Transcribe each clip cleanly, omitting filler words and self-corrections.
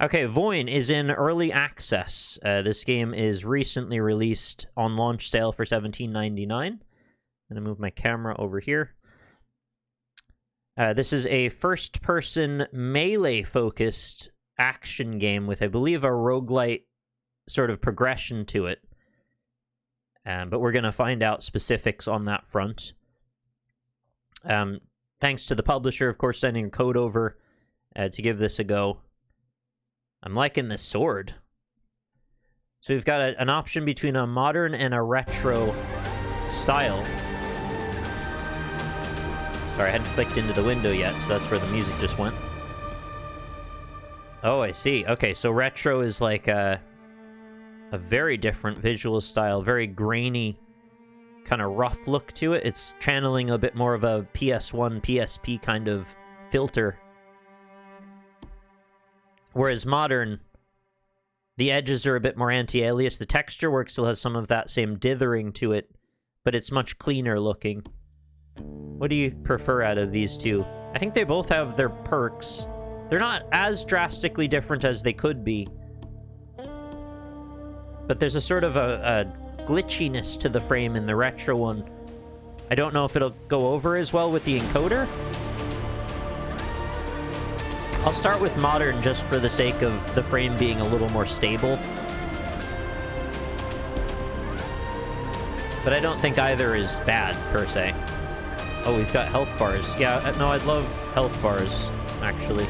Okay, VOIN is in early access. This game is recently released on launch sale for $17.99. I'm going to move my camera over here. This is a first-person melee-focused action game with, I believe, a roguelite sort of progression to it. But we're going to find out specifics on that front. Thanks to the publisher, of course, sending a code over to give this a go. I'm liking this sword. So we've got an option between a modern and a retro style. Sorry, I hadn't clicked into the window yet, so that's where the music just went. Oh, I see. Okay, so retro is like a very different visual style, very grainy, kind of rough look to it. It's channeling a bit more of a PS1, PSP kind of filter. Whereas modern, the edges are a bit more anti-alias. The texture work still has some of that same dithering to it, but it's much cleaner looking. What do you prefer out of these two? I think they both have their perks. They're not as drastically different as they could be. But there's a sort of a glitchiness to the frame in the retro one. I don't know if it'll go over as well with the encoder. I'll start with modern just for the sake of the frame being a little more stable. But I don't think either is bad, per se. Oh, we've got health bars. Yeah, no, I'd love health bars, actually.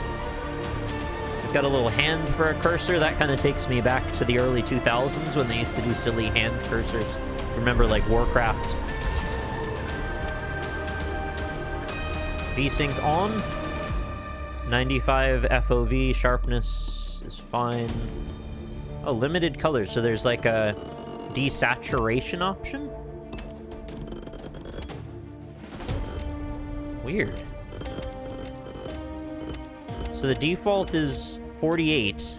We've got a little hand for a cursor. That kind of takes me back to the early 2000s when they used to do silly hand cursors. Remember, like, Warcraft. VSync on. 95 FOV, sharpness is fine. Oh, limited colors, so there's like a desaturation option? Weird. So the default is 48,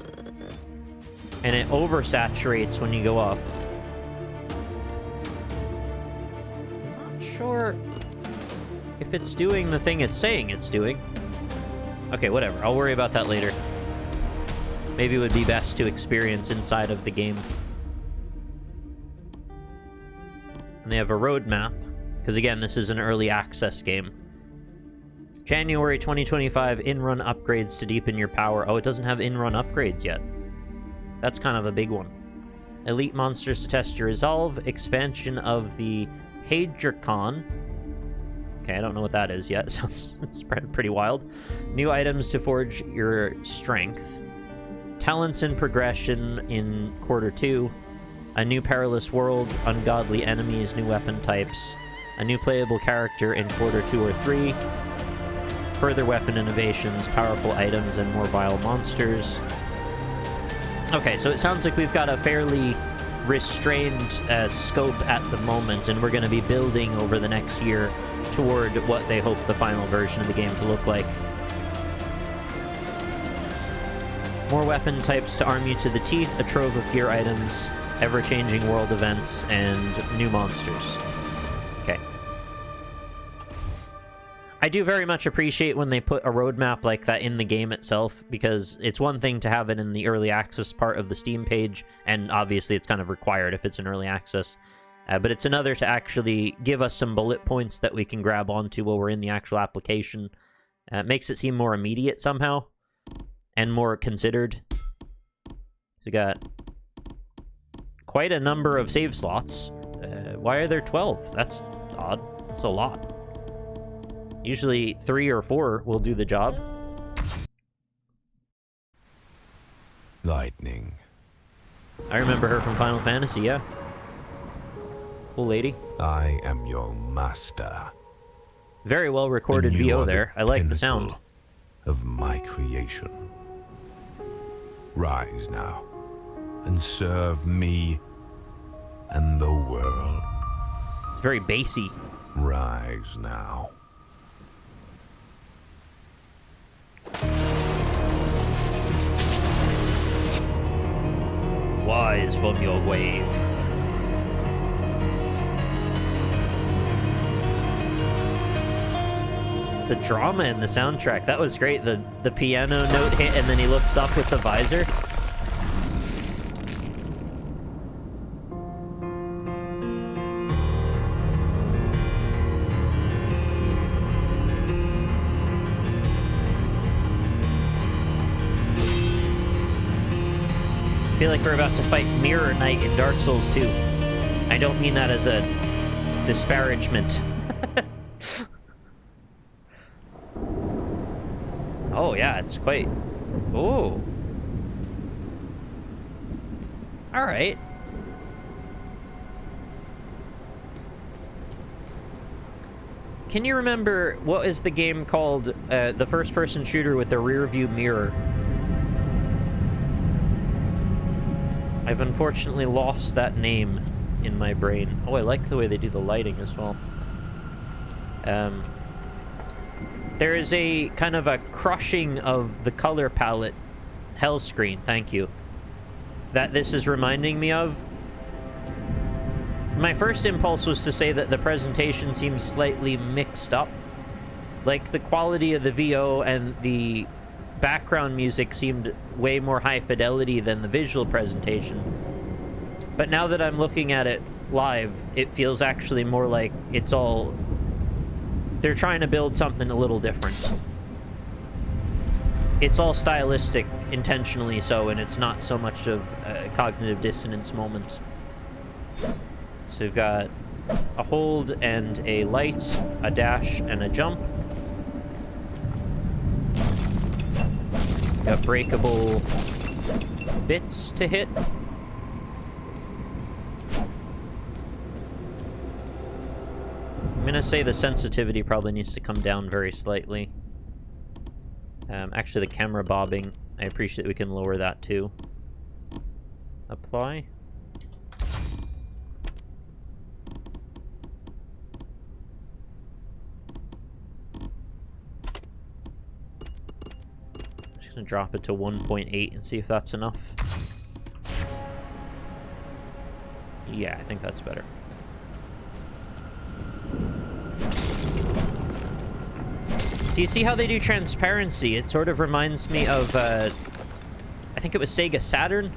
and it oversaturates when you go up. I'm not sure if it's doing the thing it's saying it's doing. Okay, whatever. I'll worry about that later. Maybe it would be best to experience inside of the game. And they have a roadmap, because again, this is an early access game. January 2025, in-run upgrades to deepen your power. Oh, it doesn't have in-run upgrades yet. That's kind of a big one. Elite monsters to test your resolve. Expansion of the Hadricon. Okay, I don't know what that is yet. Sounds pretty wild. New items to forge your strength. Talents and progression in Quarter 2. A new perilous world. Ungodly enemies. New weapon types. A new playable character in Quarter 2 or 3. Further weapon innovations. Powerful items and more vile monsters. Okay, so it sounds like we've got a fairly restrained scope at the moment, and we're going to be building over the next year toward what they hope the final version of the game to look like. More weapon types to arm you to the teeth, a trove of gear items, ever-changing world events, and new monsters. Okay. I do very much appreciate when they put a roadmap like that in the game itself, because it's one thing to have it in the early access part of the Steam page, and obviously it's kind of required if it's an early access. But it's another to actually give us some bullet points that we can grab onto while we're in the actual application. It makes it seem more immediate somehow, and more considered. So we got quite a number of save slots. Why are there 12? That's odd. That's a lot. Usually 3 or 4 will do the job. Lightning. I remember her from Final Fantasy, yeah. Cool lady. I am your master. Very well recorded VO there. I like the sound. Of my creation. Rise now and serve me and the world. It's very bassy. Rise now. Rise from your wave. The drama in the soundtrack, that was great. The piano note hit and then he looks up with the visor. I feel like we're about to fight Mirror Knight in Dark Souls 2. I don't mean that as a disparagement. Oh, yeah, it's quite... Oh. Alright. Can you remember, what is the game called, the first-person shooter with a rear-view mirror? I've unfortunately lost that name in my brain. Oh, I like the way they do the lighting as well. There is a kind of a crushing of the color palette hell screen, thank you, that this is reminding me of. My first impulse was to say that the presentation seems slightly mixed up. Like, the quality of the VO and the background music seemed way more high fidelity than the visual presentation. But now that I'm looking at it live, it feels actually more like it's all... They're trying to build something a little different. It's all stylistic, intentionally so, and it's not so much of a cognitive dissonance moment. So we've got a hold and a light, a dash, and a jump. Got breakable bits to hit. I'm gonna say the sensitivity probably needs to come down very slightly. Actually, the camera bobbing, I appreciate we can lower that too. Apply. Just gonna drop it to 1.8 and see if that's enough. Yeah, I think that's better. Do you see how they do transparency? It sort of reminds me of, I think it was Sega Saturn.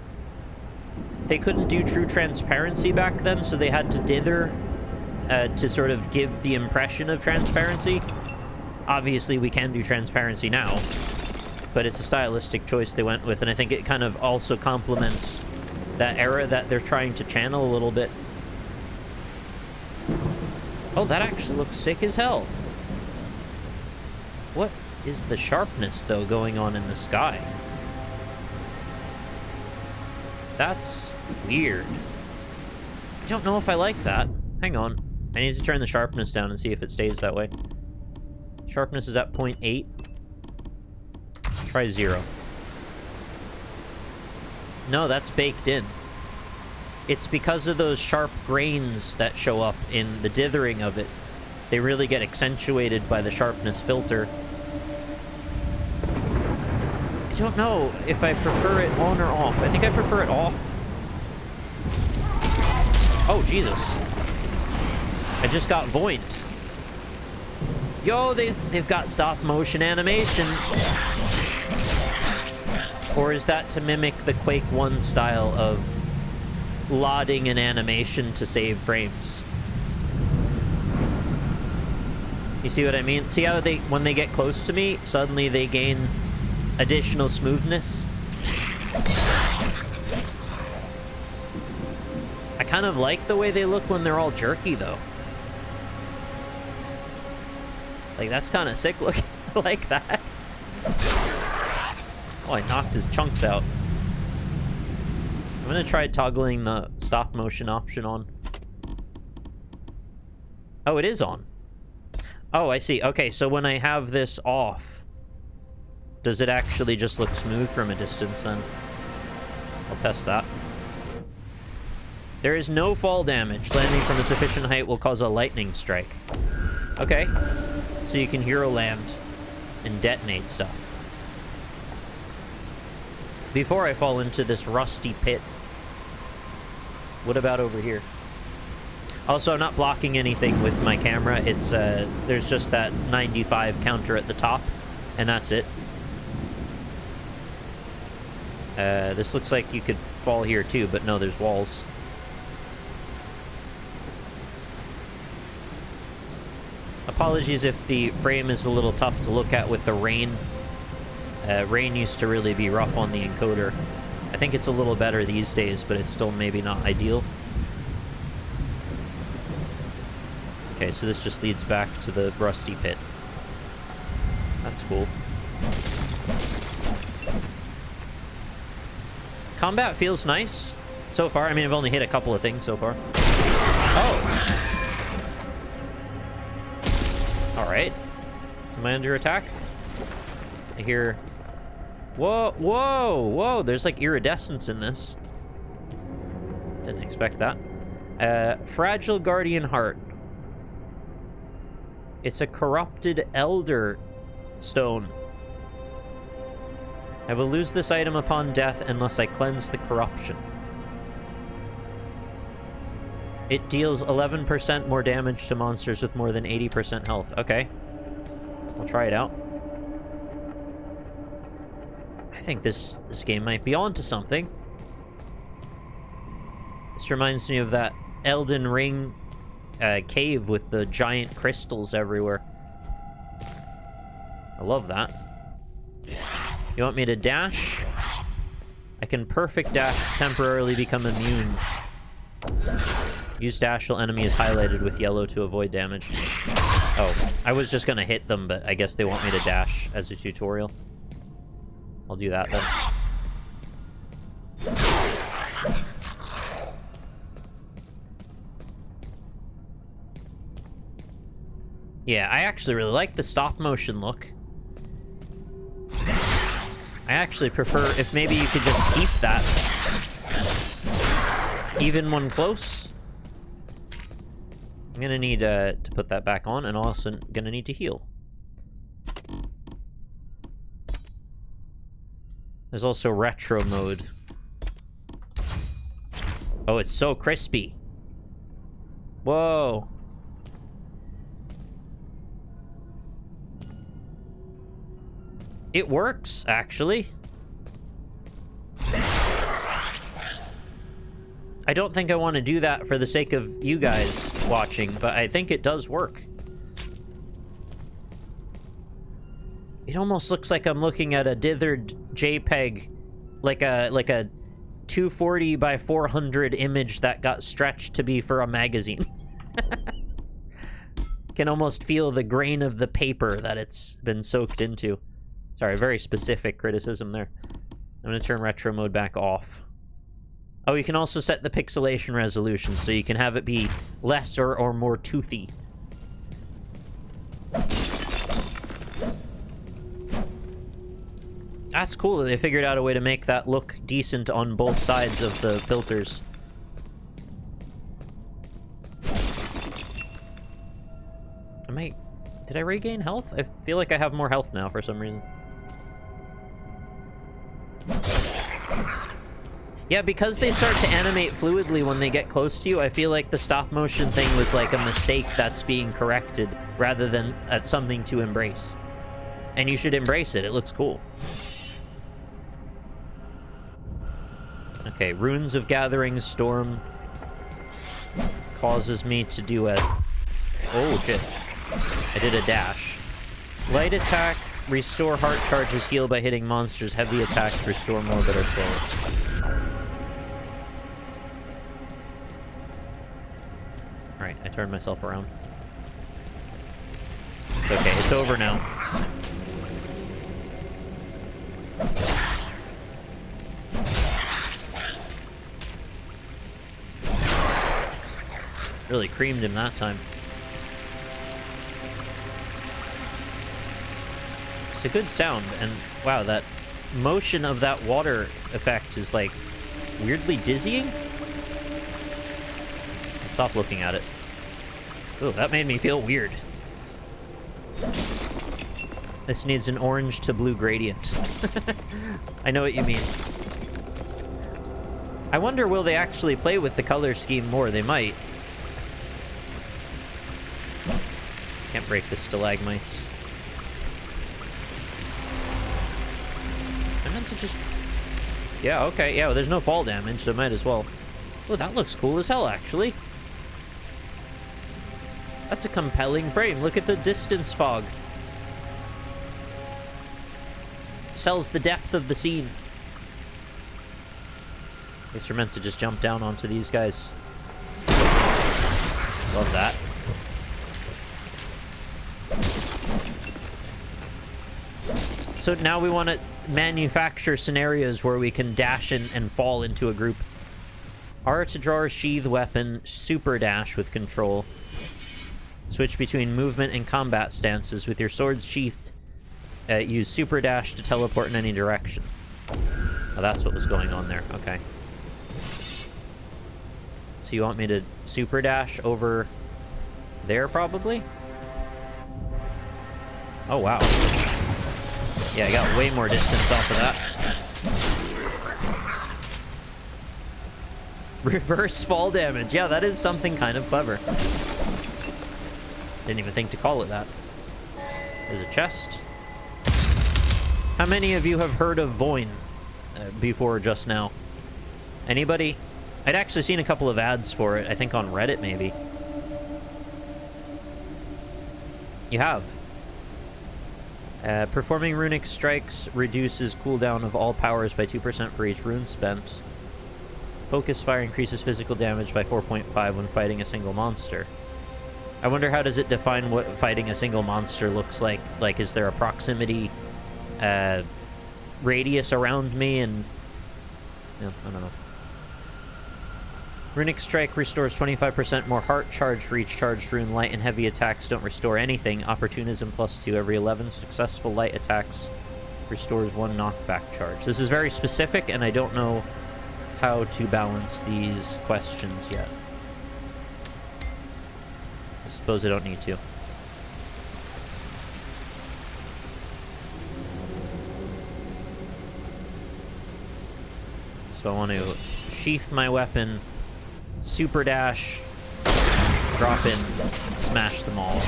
They couldn't do true transparency back then, so they had to dither to sort of give the impression of transparency. Obviously, we can do transparency now, but it's a stylistic choice they went with, and I think it kind of also complements that era that they're trying to channel a little bit. Oh, that actually looks sick as hell. What is the sharpness, though, going on in the sky? That's weird. I don't know if I like that. Hang on. I need to turn the sharpness down and see if it stays that way. Sharpness is at 0.8. Try 0. No, that's baked in. It's because of those sharp grains that show up in the dithering of it. They really get accentuated by the sharpness filter. I don't know if I prefer it on or off. I think I prefer it off. Oh, Jesus. I just got VOINed. Yo, they've got stop motion animation. Or is that to mimic the Quake 1 style of loading an animation to save frames? You see what I mean? See how they, when they get close to me, suddenly they gain additional smoothness? I kind of like the way they look when they're all jerky, though. Like, that's kind of sick looking. I like that. Oh, I knocked his chunks out. I'm gonna try toggling the stop motion option on. Oh, it is on. Oh, I see. Okay, so when I have this off, does it actually just look smooth from a distance then? I'll test that. There is no fall damage. Landing from a sufficient height will cause a lightning strike. Okay. So you can hero land and detonate stuff. Before I fall into this rusty pit. What about over here? Also, I'm not blocking anything with my camera. It's there's just that 95 counter at the top, and that's it. This looks like you could fall here too, but no, there's walls. Apologies if the frame is a little tough to look at with the rain. Rain used to really be rough on the encoder. I think it's a little better these days, but it's still maybe not ideal. Okay, so this just leads back to the rusty pit. That's cool. Combat feels nice so far. I mean, I've only hit a couple of things so far. Oh! Alright. Am I under attack? I hear... Whoa, whoa, whoa! There's like iridescence in this. Didn't expect that. Fragile Guardian Heart. It's a corrupted elder stone. I will lose this item upon death unless I cleanse the corruption. It deals 11% more damage to monsters with more than 80% health. Okay. I'll try it out. I think this game might be onto something. This reminds me of that Elden Ring cave with the giant crystals everywhere. I love that. You want me to dash? I can perfect dash, temporarily become immune. Use dash while enemy is highlighted with yellow to avoid damage. Oh, I was just gonna hit them, but I guess they want me to dash as a tutorial. I'll do that then. Yeah, I actually really like the stop motion look. I actually prefer if maybe you could just keep that even when close. I'm gonna need to put that back on, and also gonna need to heal. There's also retro mode. Oh, it's so crispy. Whoa. It works, actually. I don't think I want to do that for the sake of you guys watching, but I think it does work. It almost looks like I'm looking at a dithered JPEG, like a 240 by 400 image that got stretched to be for a magazine. Can almost feel the grain of the paper that it's been soaked into. Sorry, very specific criticism there. I'm going to turn retro mode back off. Oh, you can also set the pixelation resolution, so you can have it be lesser or more toothy. That's cool that they figured out a way to make that look decent on both sides of the filters. Did I regain health? I feel like I have more health now for some reason. Yeah, because they start to animate fluidly when they get close to you, I feel like the stop motion thing was like a mistake that's being corrected rather than something to embrace. And you should embrace it. It looks cool. Okay, Runes of Gathering Storm causes me to do a... Oh, shit. I did a dash. Light attack, restore heart charges, heal by hitting monsters. Heavy attacks, restore more but are slower. Alright, I turned myself around. Okay, it's over now. Really creamed him that time. It's a good sound, and wow, that motion of that water effect is like weirdly dizzying. I'll stop looking at it. Oh, that made me feel weird. This needs an orange to blue gradient. I know what you mean. I wonder, will they actually play with the color scheme more? They might. Can't break the stalagmites. I meant to just... Yeah, okay. Yeah, well, there's no fall damage, so might as well. Oh, that looks cool as hell, actually. That's a compelling frame. Look at the distance fog. Sells the depth of the scene. Guess we're meant to just jump down onto these guys. Love that. So now we want to manufacture scenarios where we can dash in and fall into a group. R to draw a sheath weapon, super dash with control. Switch between movement and combat stances with your sword sheathed. Use super dash to teleport in any direction. Oh, that's what was going on there. Okay. So you want me to super dash over there, probably? Oh, wow. Yeah, I got way more distance off of that. Reverse fall damage. Yeah, that is something kind of clever. Didn't even think to call it that. There's a chest. How many of you have heard of VOIN before just now? Anybody? I'd actually seen a couple of ads for it, I think on Reddit maybe. You have? Performing runic strikes reduces cooldown of all powers by 2% for each rune spent. Focus fire increases physical damage by 4.5 when fighting a single monster. I wonder, how does it define what fighting a single monster looks like? Like, is there a proximity radius around me? And yeah, I don't know. Runic Strike restores 25% more heart charge for each charged rune. Light and heavy attacks don't restore anything. Opportunism +2. Every 11 successful light attacks restores 1 knockback charge. This is very specific, and I don't know how to balance these questions yet. I suppose I don't need to. So I want to sheath my weapon, super dash, drop in, smash them all.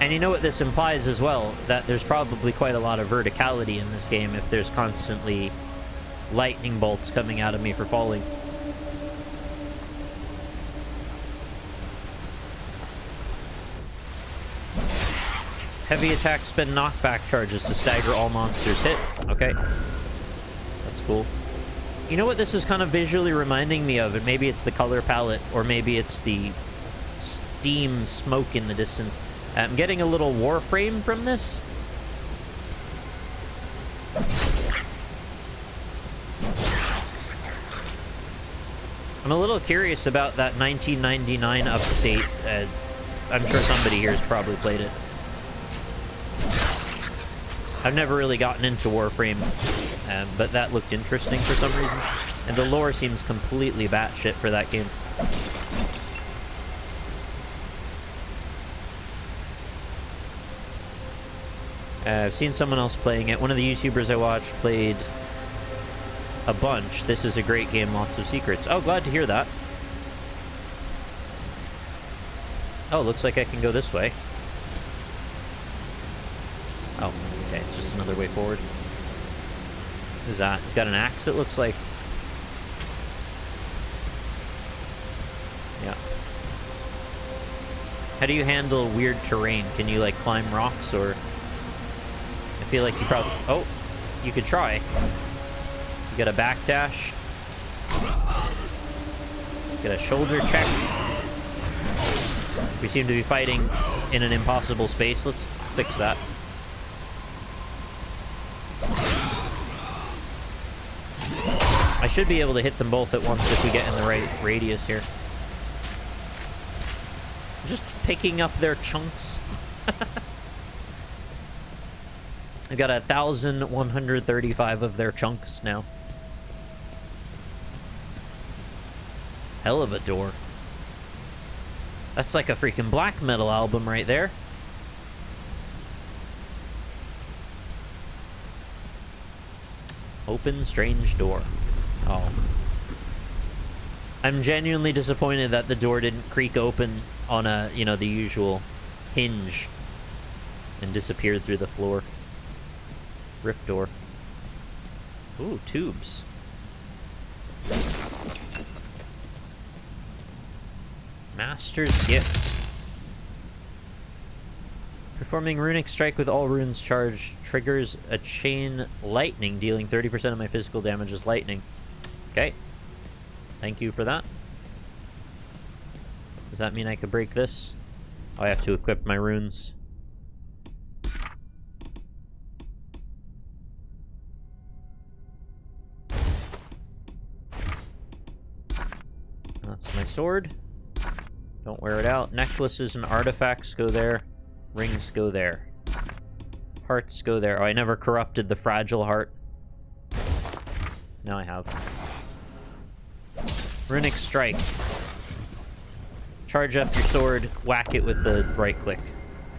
And you know what this implies as well? That there's probably quite a lot of verticality in this game if there's constantly lightning bolts coming out of me for falling. Heavy attacks spend knockback charges to stagger all monsters hit. Okay. That's cool. You know what this is kind of visually reminding me of? And maybe it's the color palette, or maybe it's the steam smoke in the distance. I'm getting a little Warframe from this. I'm a little curious about that 1999 update. I'm sure somebody here has probably played it. I've never really gotten into Warframe, but that looked interesting for some reason. And the lore seems completely batshit for that game. I've seen someone else playing it. One of the YouTubers I watched played a bunch. This is a great game, lots of secrets. Oh, glad to hear that. Oh, looks like I can go this way. Oh, okay, it's just another way forward. What is that? It's got an axe, it looks like. Yeah. How do you handle weird terrain? Can you, like, climb rocks, or... I feel like you probably... Oh, you could try. You get a backdash. Get a shoulder check. We seem to be fighting in an impossible space. Let's fix that. I should be able to hit them both at once if we get in the right radius here. Just picking up their chunks. I've got 1,135 of their chunks now. Hell of a door. That's like a freaking black metal album right there. Open strange door. Oh. I'm genuinely disappointed that the door didn't creak open on a, you know, the usual hinge and disappeared through the floor. Rip door. Ooh, tubes. Master's Gift. Performing Runic Strike with all runes charged triggers a chain lightning, dealing 30% of my physical damage as lightning. Okay. Thank you for that. Does that mean I could break this? Oh, I have to equip my runes. That's my sword. Don't wear it out. Necklaces and artifacts go there. Rings go there. Hearts go there. Oh, I never corrupted the fragile heart. Now I have. Runic Strike. Charge up your sword, whack it with the right click.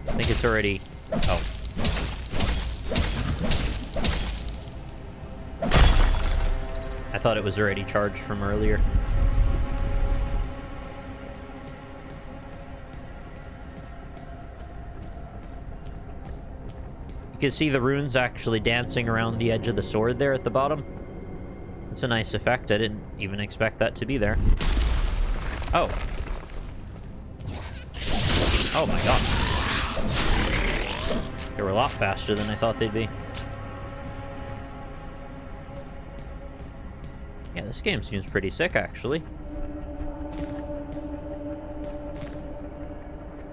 I think it's already... Oh. I thought it was already charged from earlier. You can see the runes actually dancing around the edge of the sword there at the bottom. It's a nice effect. I didn't even expect that to be there. Oh. Oh my god. They were a lot faster than I thought they'd be. Yeah, this game seems pretty sick, actually.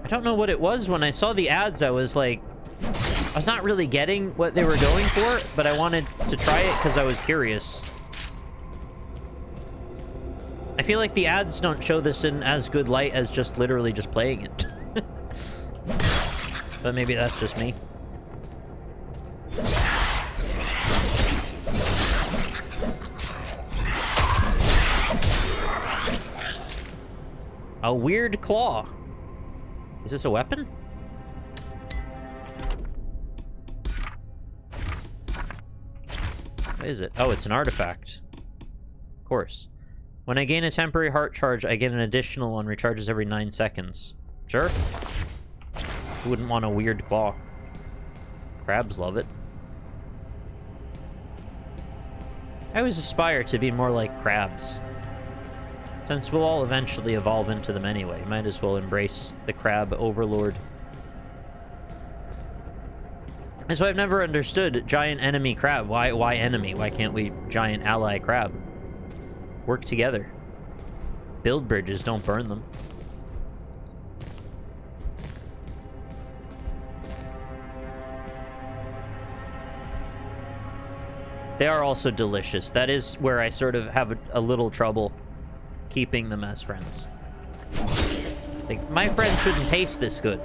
I don't know what it was. When I saw the ads, I was like... I was not really getting what they were going for, but I wanted to try it because I was curious. I feel like the ads don't show this in as good light as just literally just playing it. But maybe that's just me. A weird claw. Is this a weapon? What is it? Oh, it's an artifact. Of course. When I gain a temporary heart charge, I get an additional one. Recharges every 9 seconds. Sure. Who wouldn't want a weird claw? Crabs love it. I always aspire to be more like crabs. Since we'll all eventually evolve into them anyway, might as well embrace the crab overlord. And so I've never understood giant enemy crab. Why enemy? Why can't we giant ally crab? Work together. Build bridges, don't burn them. They are also delicious. That is where I sort of have a little trouble keeping them as friends. Like, my friends shouldn't taste this good.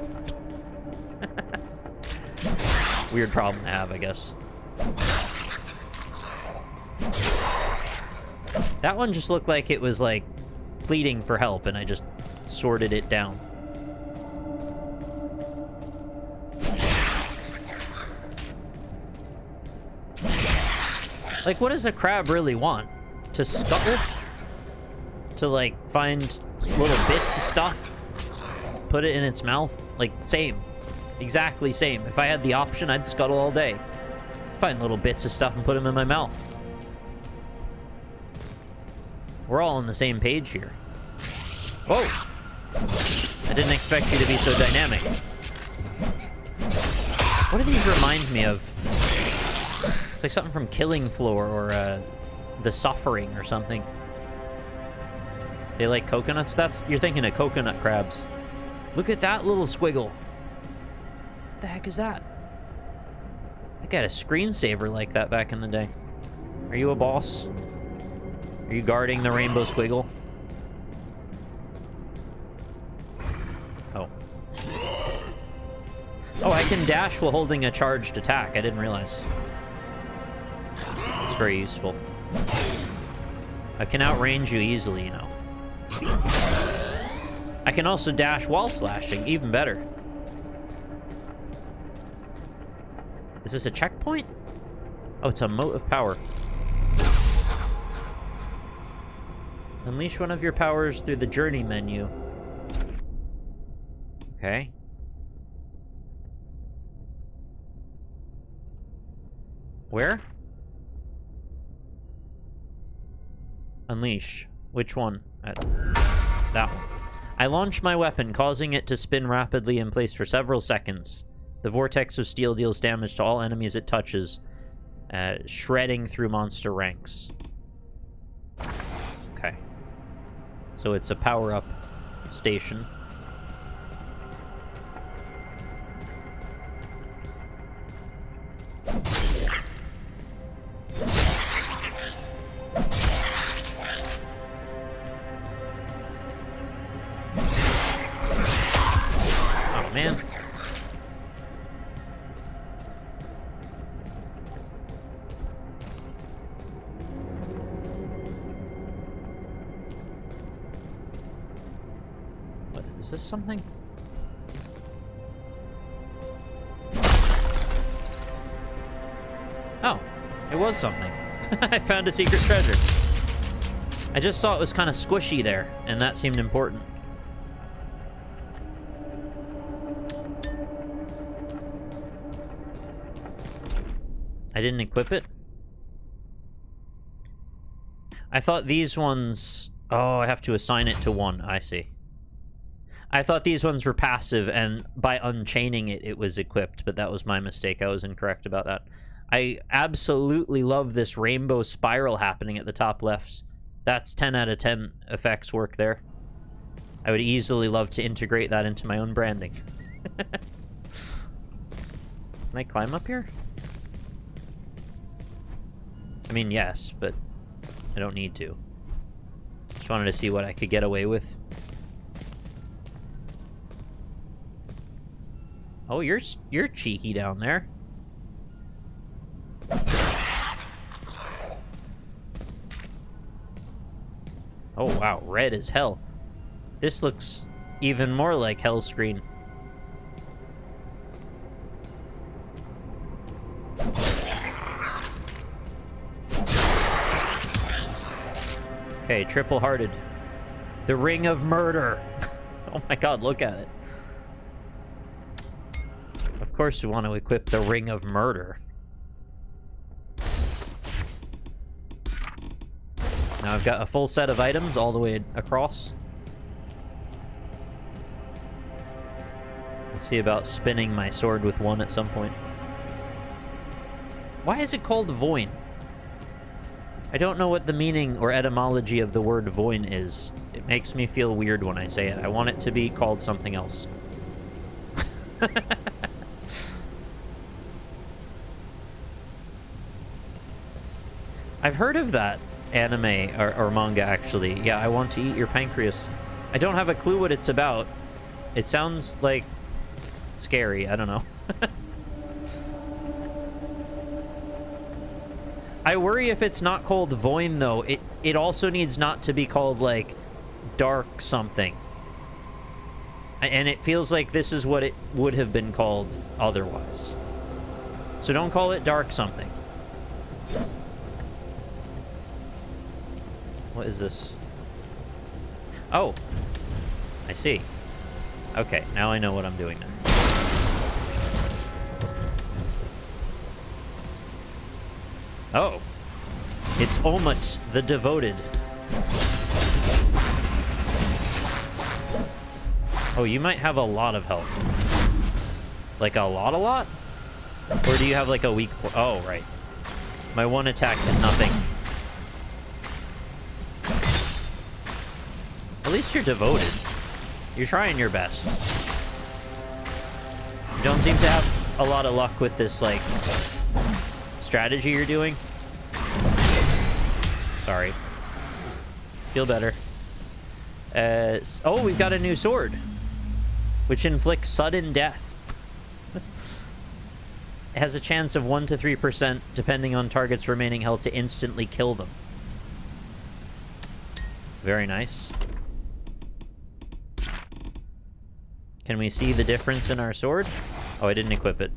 Weird problem to have, I guess. That one just looked like it was, like, pleading for help, and I just sorted it down. Like, what does a crab really want? To scuttle? To, like, find little bits of stuff? Put it in its mouth? Like, same. Exactly same. If I had the option, I'd scuttle all day. Find little bits of stuff and put them in my mouth. We're all on the same page here. Whoa! I didn't expect you to be so dynamic. What do these remind me of? It's like something from Killing Floor or The Suffering or something. They like coconuts? You're thinking of coconut crabs. Look at that little squiggle. What the heck is that? I got a screensaver like that back in the day. Are you a boss? Are you guarding the rainbow squiggle? Oh. Oh, I can dash while holding a charged attack. I didn't realize. It's very useful. I can outrange you easily, you know. I can also dash while slashing. Even better. Is this a checkpoint? Oh, it's a mote of power. Unleash one of your powers through the journey menu. Okay. Where? Unleash. Which one? That one. I launch my weapon, causing it to spin rapidly in place for several seconds. The vortex of steel deals damage to all enemies it touches, shredding through monster ranks. Okay. So it's a power-up station. Oh, man. What, is this something? Oh, it was something. I found a secret treasure. I just saw it was kind of squishy there, and that seemed important. I didn't equip it? I thought these ones... Oh, I have to assign it to one. I see. I thought these ones were passive, and by unchaining it, it was equipped, but that was my mistake. I was incorrect about that. I absolutely love this rainbow spiral happening at the top left. That's 10 out of 10 effects work there. I would easily love to integrate that into my own branding. Can I climb up here? I mean, yes, but I don't need to. Just wanted to see what I could get away with. Oh, you're cheeky down there. Oh, wow, red as hell. This looks even more like Hell Screen. Okay, triple-hearted. The Ring of Murder. Oh my god, look at it. Of course we want to equip the Ring of Murder. Now I've got a full set of items all the way across. We'll see about spinning my sword with one at some point. Why is it called VOIN? I don't know what the meaning or etymology of the word VOIN is. It makes me feel weird when I say it. I want it to be called something else. I've heard of that anime or manga, actually. Yeah, I Want to Eat Your Pancreas. I don't have a clue what it's about. It sounds like scary. I don't know. I worry if it's not called VOIN, though. It also needs not to be called, like, dark something. And it feels like this is what it would have been called otherwise. So don't call it dark something. What is this? Oh. I see. Okay, now I know what I'm doing there. Oh. It's Omet the Devoted. Oh, you might have a lot of health. Like a lot? Or do you have like a weak... Oh, right. My one attack did nothing. At least you're devoted. You're trying your best. You don't seem to have a lot of luck with this, like, strategy you're doing. Sorry. Feel better. Oh, we've got a new sword, which inflicts sudden death. It has a chance of 1 to 3%, depending on target's remaining health, to instantly kill them. Very nice. Can we see the difference in our sword? Oh, I didn't equip it.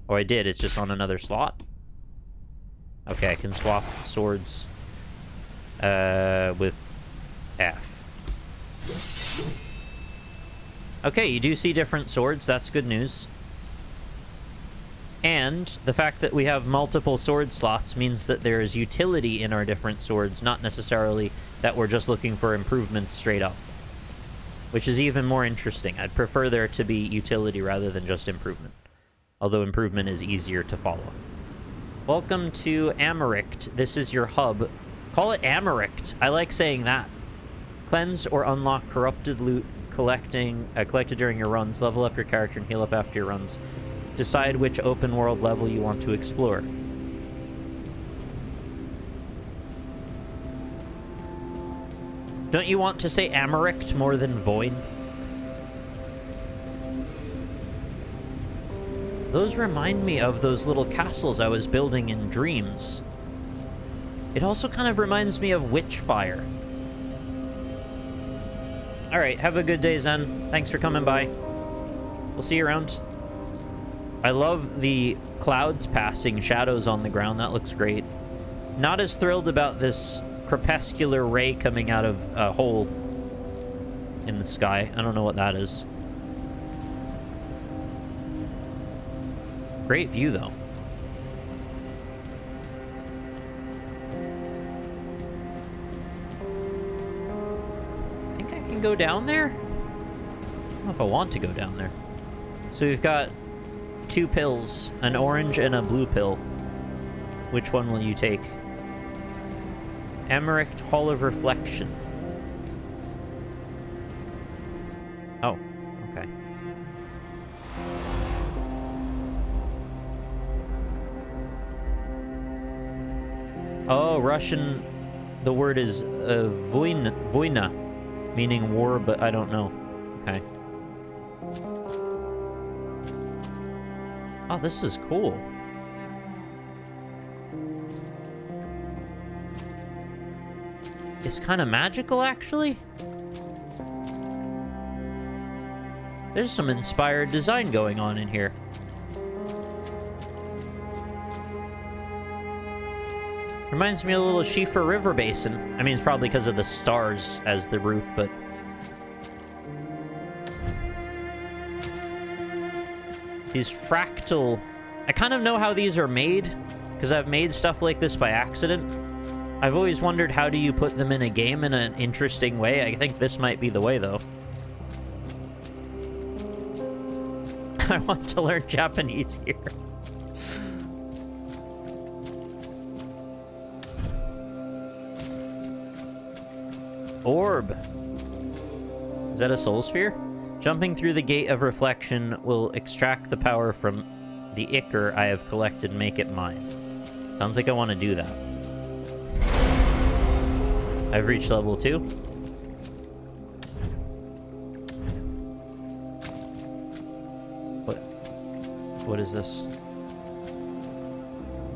Oh, I did. It's just on another slot. Okay, I can swap swords with F. Okay, you do see different swords. That's good news. And the fact that we have multiple sword slots means that there is utility in our different swords, not necessarily that we're just looking for improvements straight up. Which is even more interesting. I'd prefer there to be utility rather than just improvement. Although improvement is easier to follow. Welcome to Amarict. This is your hub. Call it Amarict. I like saying that. Cleanse or unlock corrupted loot collected during your runs. Level up your character and heal up after your runs. Decide which open world level you want to explore. Don't you want to say Amarict more than VOIN? Those remind me of those little castles I was building in Dreams. It also kind of reminds me of Witchfire. Alright, have a good day, Zen. Thanks for coming by. We'll see you around. I love the clouds passing, shadows on the ground. That looks great. Not as thrilled about this crepuscular ray coming out of a hole in the sky. I don't know what that is. Great view, though. I think I can go down there? I don't know if I want to go down there. So we've got 2 pills, an orange and a blue pill. Which one will you take? Amarict Hall of Reflection. Oh, okay. Oh, Russian, the word is voina, meaning war, but I don't know. Okay. Oh, this is cool. It's kind of magical, actually. There's some inspired design going on in here. Reminds me of a little Schiefer River Basin. I mean, it's probably because of the stars as the roof, but... These fractal... I kind of know how these are made, because I've made stuff like this by accident. I've always wondered, how do you put them in a game in an interesting way? I think this might be the way, though. I want to learn Japanese here. Orb. Is that a soul sphere? Jumping through the gate of reflection will extract the power from the ichor I have collected and make it mine. Sounds like I want to do that. I've reached level 2. What is this?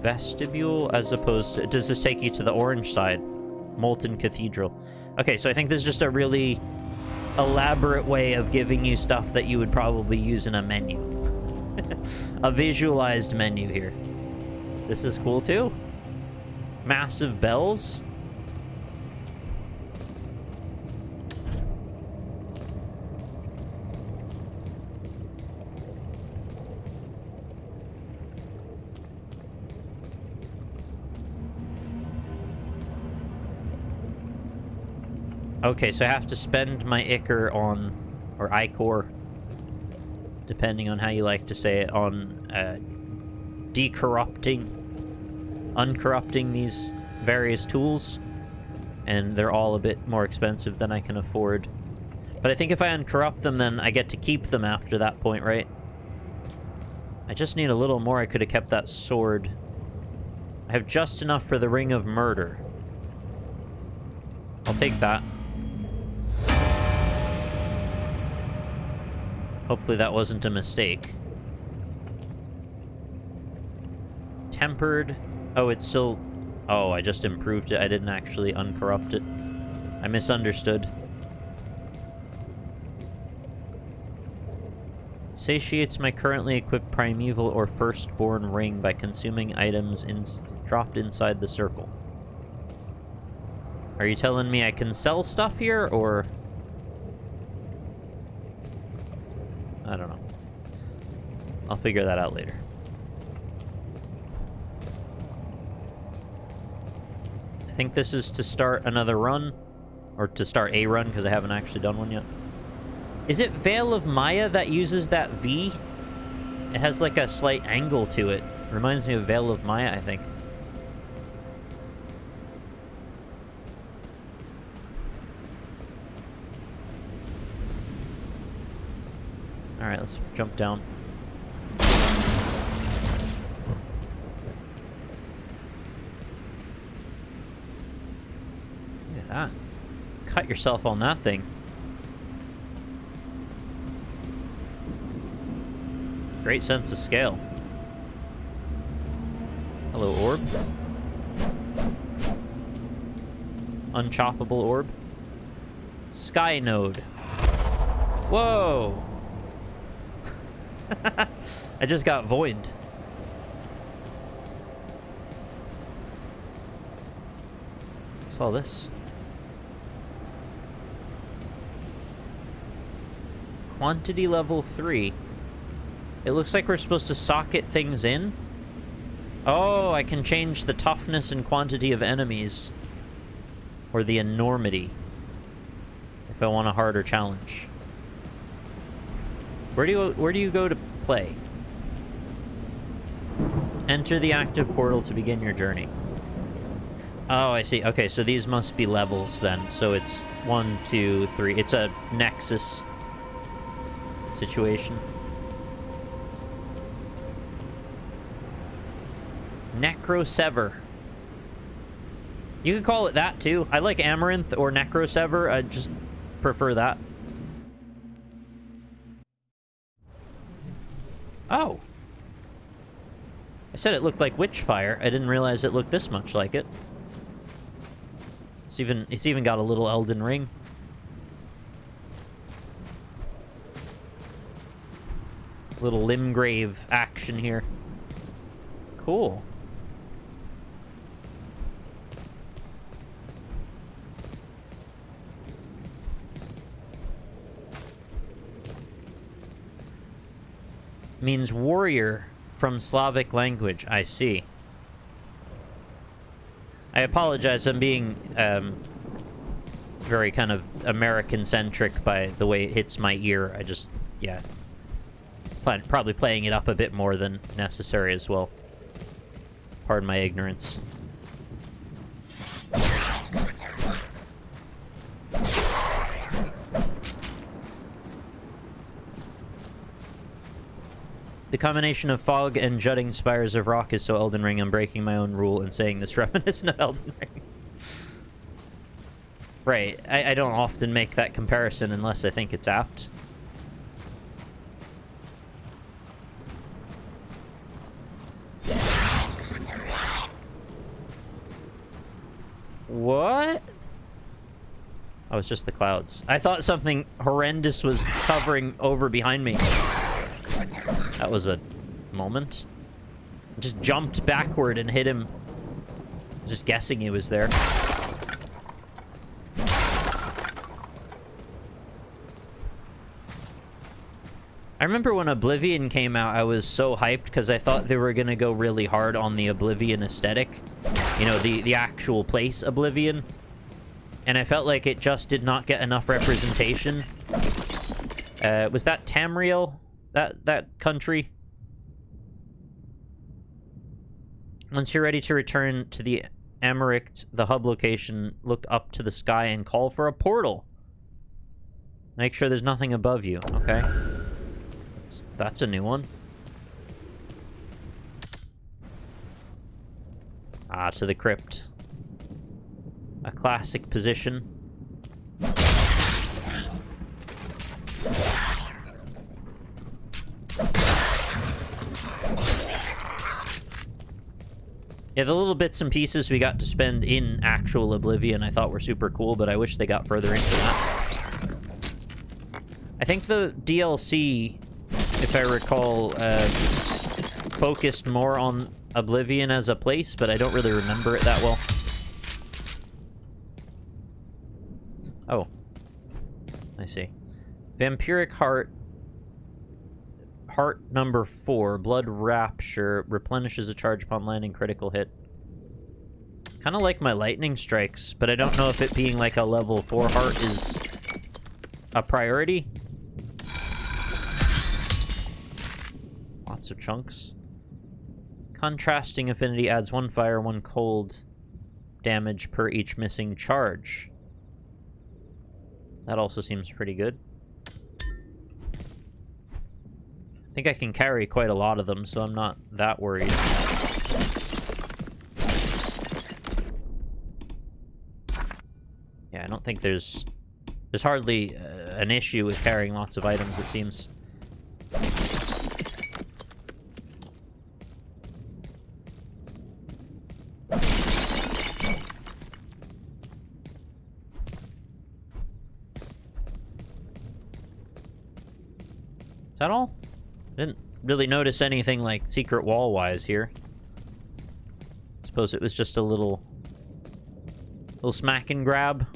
Vestibule as opposed to... Does this take you to the orange side? Molten Cathedral. Okay, so I think this is just a really elaborate way of giving you stuff that you would probably use in a menu. A visualized menu here. This is cool too. Massive bells. Okay, so I have to spend my ichor on, or ichor, depending on how you like to say it, on uncorrupting these various tools. And they're all a bit more expensive than I can afford. But I think if I uncorrupt them, then I get to keep them after that point, right? I just need a little more. I could have kept that sword. I have just enough for the Ring of Murder. I'll take that. Hopefully that wasn't a mistake. Tempered. Oh, it's still... Oh, I just improved it. I didn't actually uncorrupt it. I misunderstood. Satiates my currently equipped primeval or firstborn ring by consuming items dropped inside the circle. Are you telling me I can sell stuff here, or... I don't know. I'll figure that out later. I think this is to start another run. Or to start a run, because I haven't actually done one yet. Is it Veil of Maya that uses that V? It has like a slight angle to it. Reminds me of Veil of Maya, I think. Alright, let's jump down. Look at that. Cut yourself on that thing. Great sense of scale. Hello, orb. Unchoppable orb. Sky node. Whoa! I just got voined. What's all this? Quantity level 3. It looks like we're supposed to socket things in. Oh, I can change the toughness and quantity of enemies. Or the enormity. If I want a harder challenge. Where do you go to play? Enter the active portal to begin your journey. Oh, I see. Okay, so these must be levels then. So it's 1, 2, 3. It's a Nexus situation. Necrosever. You could call it that too. I like Amaranth or Necrosever. I just prefer that. Oh. I said it looked like Witchfire. I didn't realize it looked this much like it. It's even got a little Elden Ring. Little Limgrave action here. Cool. Means warrior from Slavic language. I see. I apologize, I'm being very kind of American-centric by the way it hits my ear. I just, yeah. Probably playing it up a bit more than necessary as well. Pardon my ignorance. The combination of fog and jutting spires of rock is so Elden Ring, I'm breaking my own rule and saying this reminiscent of Elden Ring. Right, I don't often make that comparison unless I think it's apt. What? Oh, it's just the clouds. I thought something horrendous was hovering over behind me. That was a moment. Just jumped backward and hit him. Just guessing he was there. I remember when Oblivion came out, I was so hyped because I thought they were going to go really hard on the Oblivion aesthetic. You know, the actual place Oblivion. And I felt like it just did not get enough representation. Was that Tamriel? That country? Once you're ready to return to the Amarict, the hub location, look up to the sky and call for a portal. Make sure there's nothing above you, okay? That's a new one. Ah, to the crypt. A classic position. Yeah, the little bits and pieces we got to spend in actual Oblivion I thought were super cool, but I wish they got further into that. I think the DLC, if I recall, focused more on Oblivion as a place, but I don't really remember it that well. Oh. I see. Vampiric Heart. Heart number 4. Blood Rapture. Replenishes a charge upon landing critical hit. Kind of like my lightning strikes, but I don't know if it being like a level 4 heart is a priority. Lots of chunks. Contrasting affinity adds 1 fire, 1 cold damage per each missing charge. That also seems pretty good. I think I can carry quite a lot of them, so I'm not that worried. Yeah, I don't think there's hardly an issue with carrying lots of items, it seems. Is that all? I didn't really notice anything like secret wall-wise here. Suppose it was just a little smack and grab.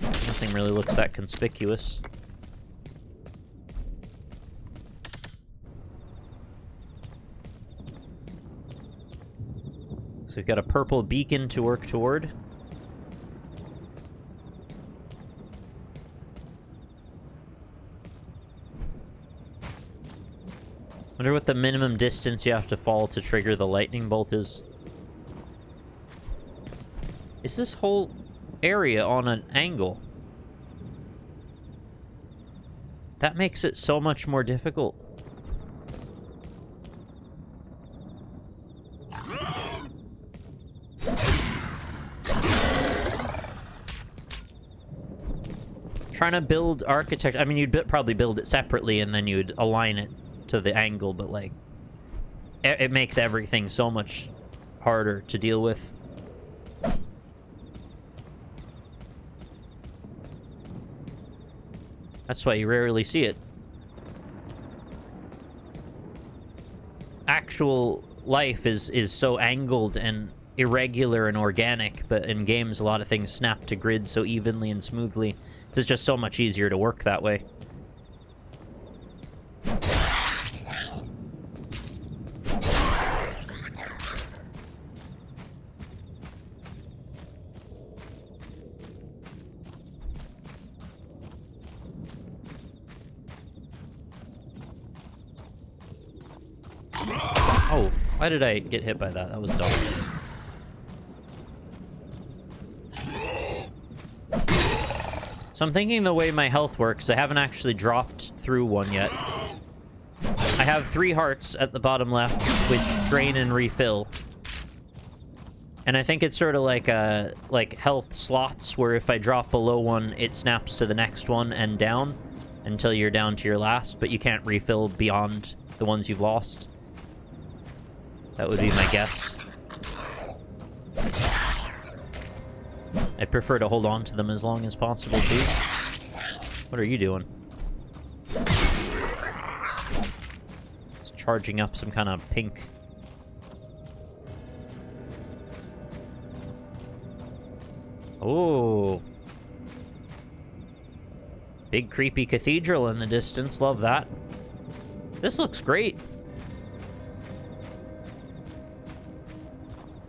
Nothing really looks that conspicuous. So we've got a purple beacon to work toward. Wonder what the minimum distance you have to fall to trigger the lightning bolt is. Is this whole area on an angle? That makes it so much more difficult. Trying to build architecture. I mean, you'd probably build it separately and then you'd align it to the angle, but like it makes everything so much harder to deal with. That's why you rarely see it. Actual life is so angled and irregular and organic, but in games a lot of things snap to grids so evenly and smoothly. It's just so much easier to work that way. Oh, why did I get hit by that? That was dumb. So I'm thinking the way my health works, I haven't actually dropped through one yet. I have 3 hearts at the bottom left, which drain and refill. And I think it's sort of like health slots, where if I drop below one, it snaps to the next one and down until you're down to your last, but you can't refill beyond the ones you've lost. That would be my guess. I'd prefer to hold on to them as long as possible, too. What are you doing? It's charging up some kind of pink. Oh. Big creepy cathedral in the distance. Love that. This looks great.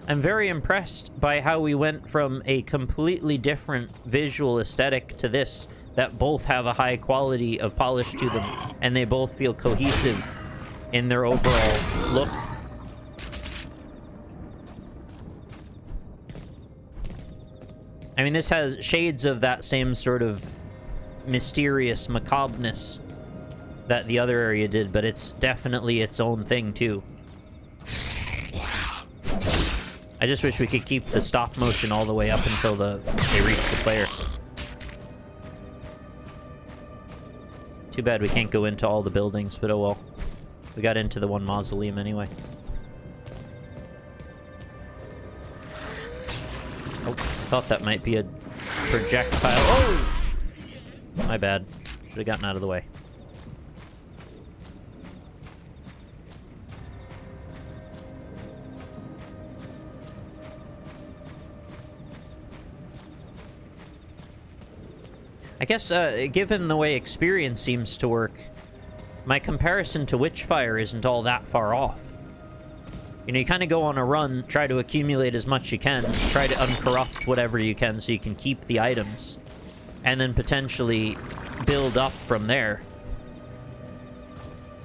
I'm very impressed by how we went from a completely different visual aesthetic to this, that both have a high quality of polish to them, and they both feel cohesive in their overall look. I mean, this has shades of that same sort of mysterious macabreness that the other area did, but it's definitely its own thing, too. I just wish we could keep the stop motion all the way up until they reach the player. Too bad we can't go into all the buildings, but oh well. We got into the one mausoleum anyway. Oh, I thought that might be a projectile. Oh! My bad. Should have gotten out of the way. I guess, given the way experience seems to work, my comparison to Witchfire isn't all that far off. You know, you kind of go on a run, try to accumulate as much you can, try to uncorrupt whatever you can so you can keep the items, and then potentially build up from there.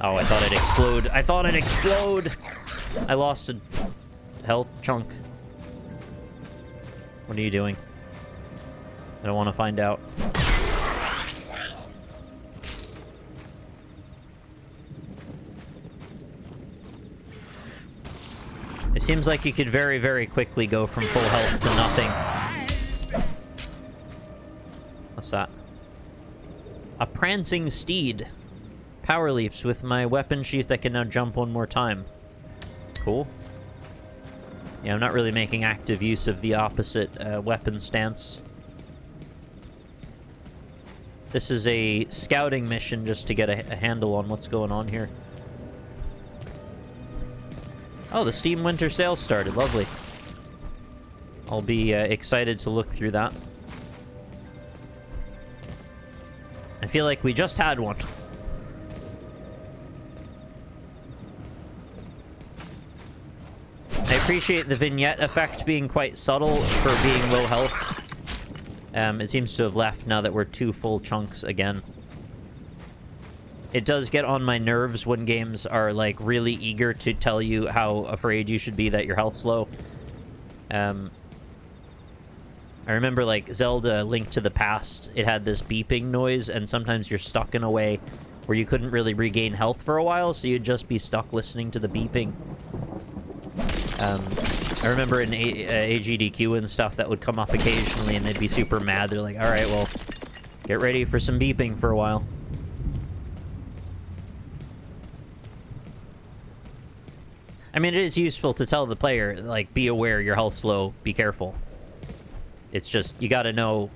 Oh, I thought it'd explode. I thought it'd explode! I lost a health chunk. What are you doing? I don't want to find out. It seems like you could very, very quickly go from full health to nothing. What's that? A prancing steed. Power leaps with my weapon sheath. I can now jump one more time. Cool. Yeah, I'm not really making active use of the opposite weapon stance. This is a scouting mission just to get a handle on what's going on here. Oh, the Steam Winter Sale started. Lovely. I'll be excited to look through that. I feel like we just had one. I appreciate the vignette effect being quite subtle for being low health. It seems to have left now that we're 2 full chunks again. It does get on my nerves when games are, like, really eager to tell you how afraid you should be that your health's low. I remember, like, Zelda Link to the Past, it had this beeping noise, and sometimes you're stuck in a way where you couldn't really regain health for a while, so you'd just be stuck listening to the beeping. I remember in AGDQ and stuff that would come up occasionally, and they'd be super mad. They're like, alright, well, get ready for some beeping for a while. I mean, it is useful to tell the player, like, be aware your health's low, be careful. It's just, you gotta know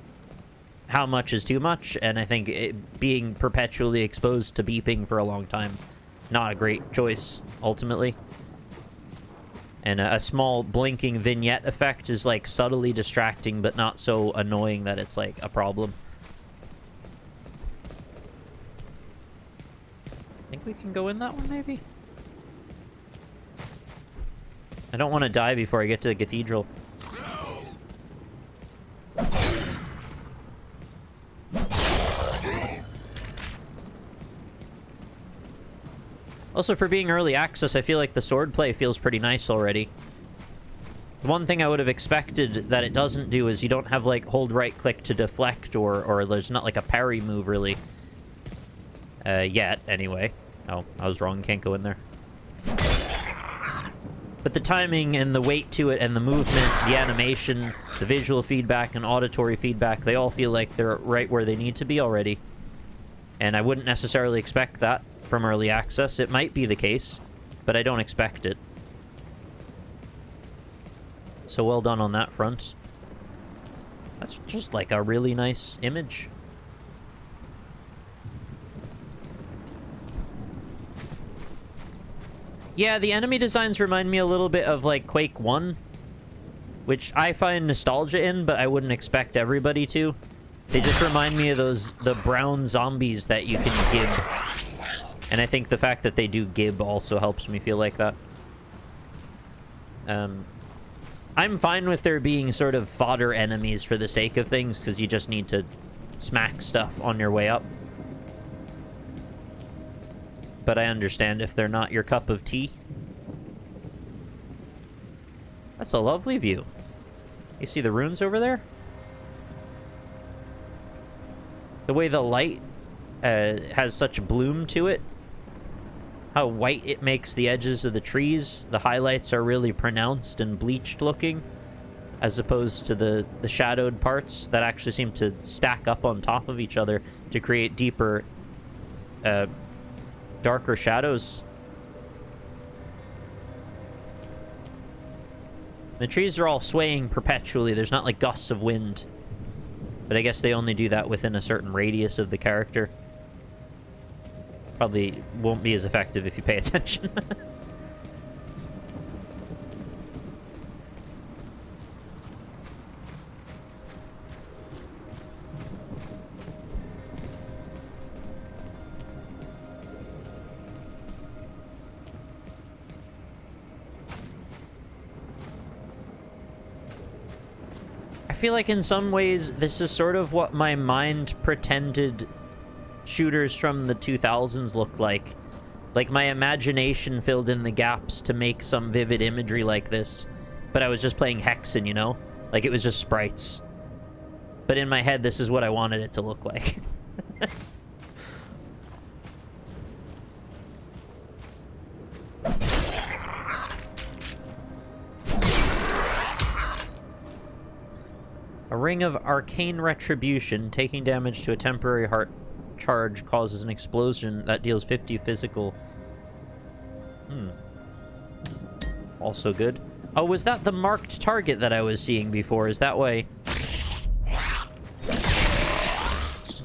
how much is too much, and I think being perpetually exposed to beeping for a long time, not a great choice, ultimately. And a small blinking vignette effect is, like, subtly distracting, but not so annoying that it's, like, a problem. I think we can go in that one, maybe? I don't want to die before I get to the cathedral. Also, for being early access, I feel like the swordplay feels pretty nice already. The one thing I would have expected that it doesn't do is you don't have, like, hold right-click to deflect, or there's not, like, a parry move, really. Yet, anyway. Oh, I was wrong. Can't go in there. But the timing and the weight to it and the movement, the animation, the visual feedback and auditory feedback, they all feel like they're right where they need to be already. And I wouldn't necessarily expect that from early access. It might be the case, but I don't expect it. So well done on that front. That's just like a really nice image. Yeah, the enemy designs remind me a little bit of, like, Quake 1, which I find nostalgia in, but I wouldn't expect everybody to. They just remind me of the brown zombies that you can gib. And I think the fact that they do gib also helps me feel like that. I'm fine with there being sort of fodder enemies for the sake of things, because you just need to smack stuff on your way up. But I understand if they're not your cup of tea. That's a lovely view. You see the runes over there? The way the light has such bloom to it. How white it makes the edges of the trees. The highlights are really pronounced and bleached looking, as opposed to the shadowed parts that actually seem to stack up on top of each other to create deeper, darker shadows. The trees are all swaying perpetually. There's not like gusts of wind. But I guess they only do that within a certain radius of the character. Probably won't be as effective if you pay attention. I feel like in some ways this is sort of what my mind pretended shooters from the 2000s looked like. Like, my imagination filled in the gaps to make some vivid imagery like this. But I was just playing Hexen, you know? Like, it was just sprites. But in my head, this is what I wanted it to look like. A ring of arcane retribution. Taking damage to a temporary heart charge causes an explosion that deals 50 physical. Also good. Oh, was that the marked target that I was seeing before? Is that why?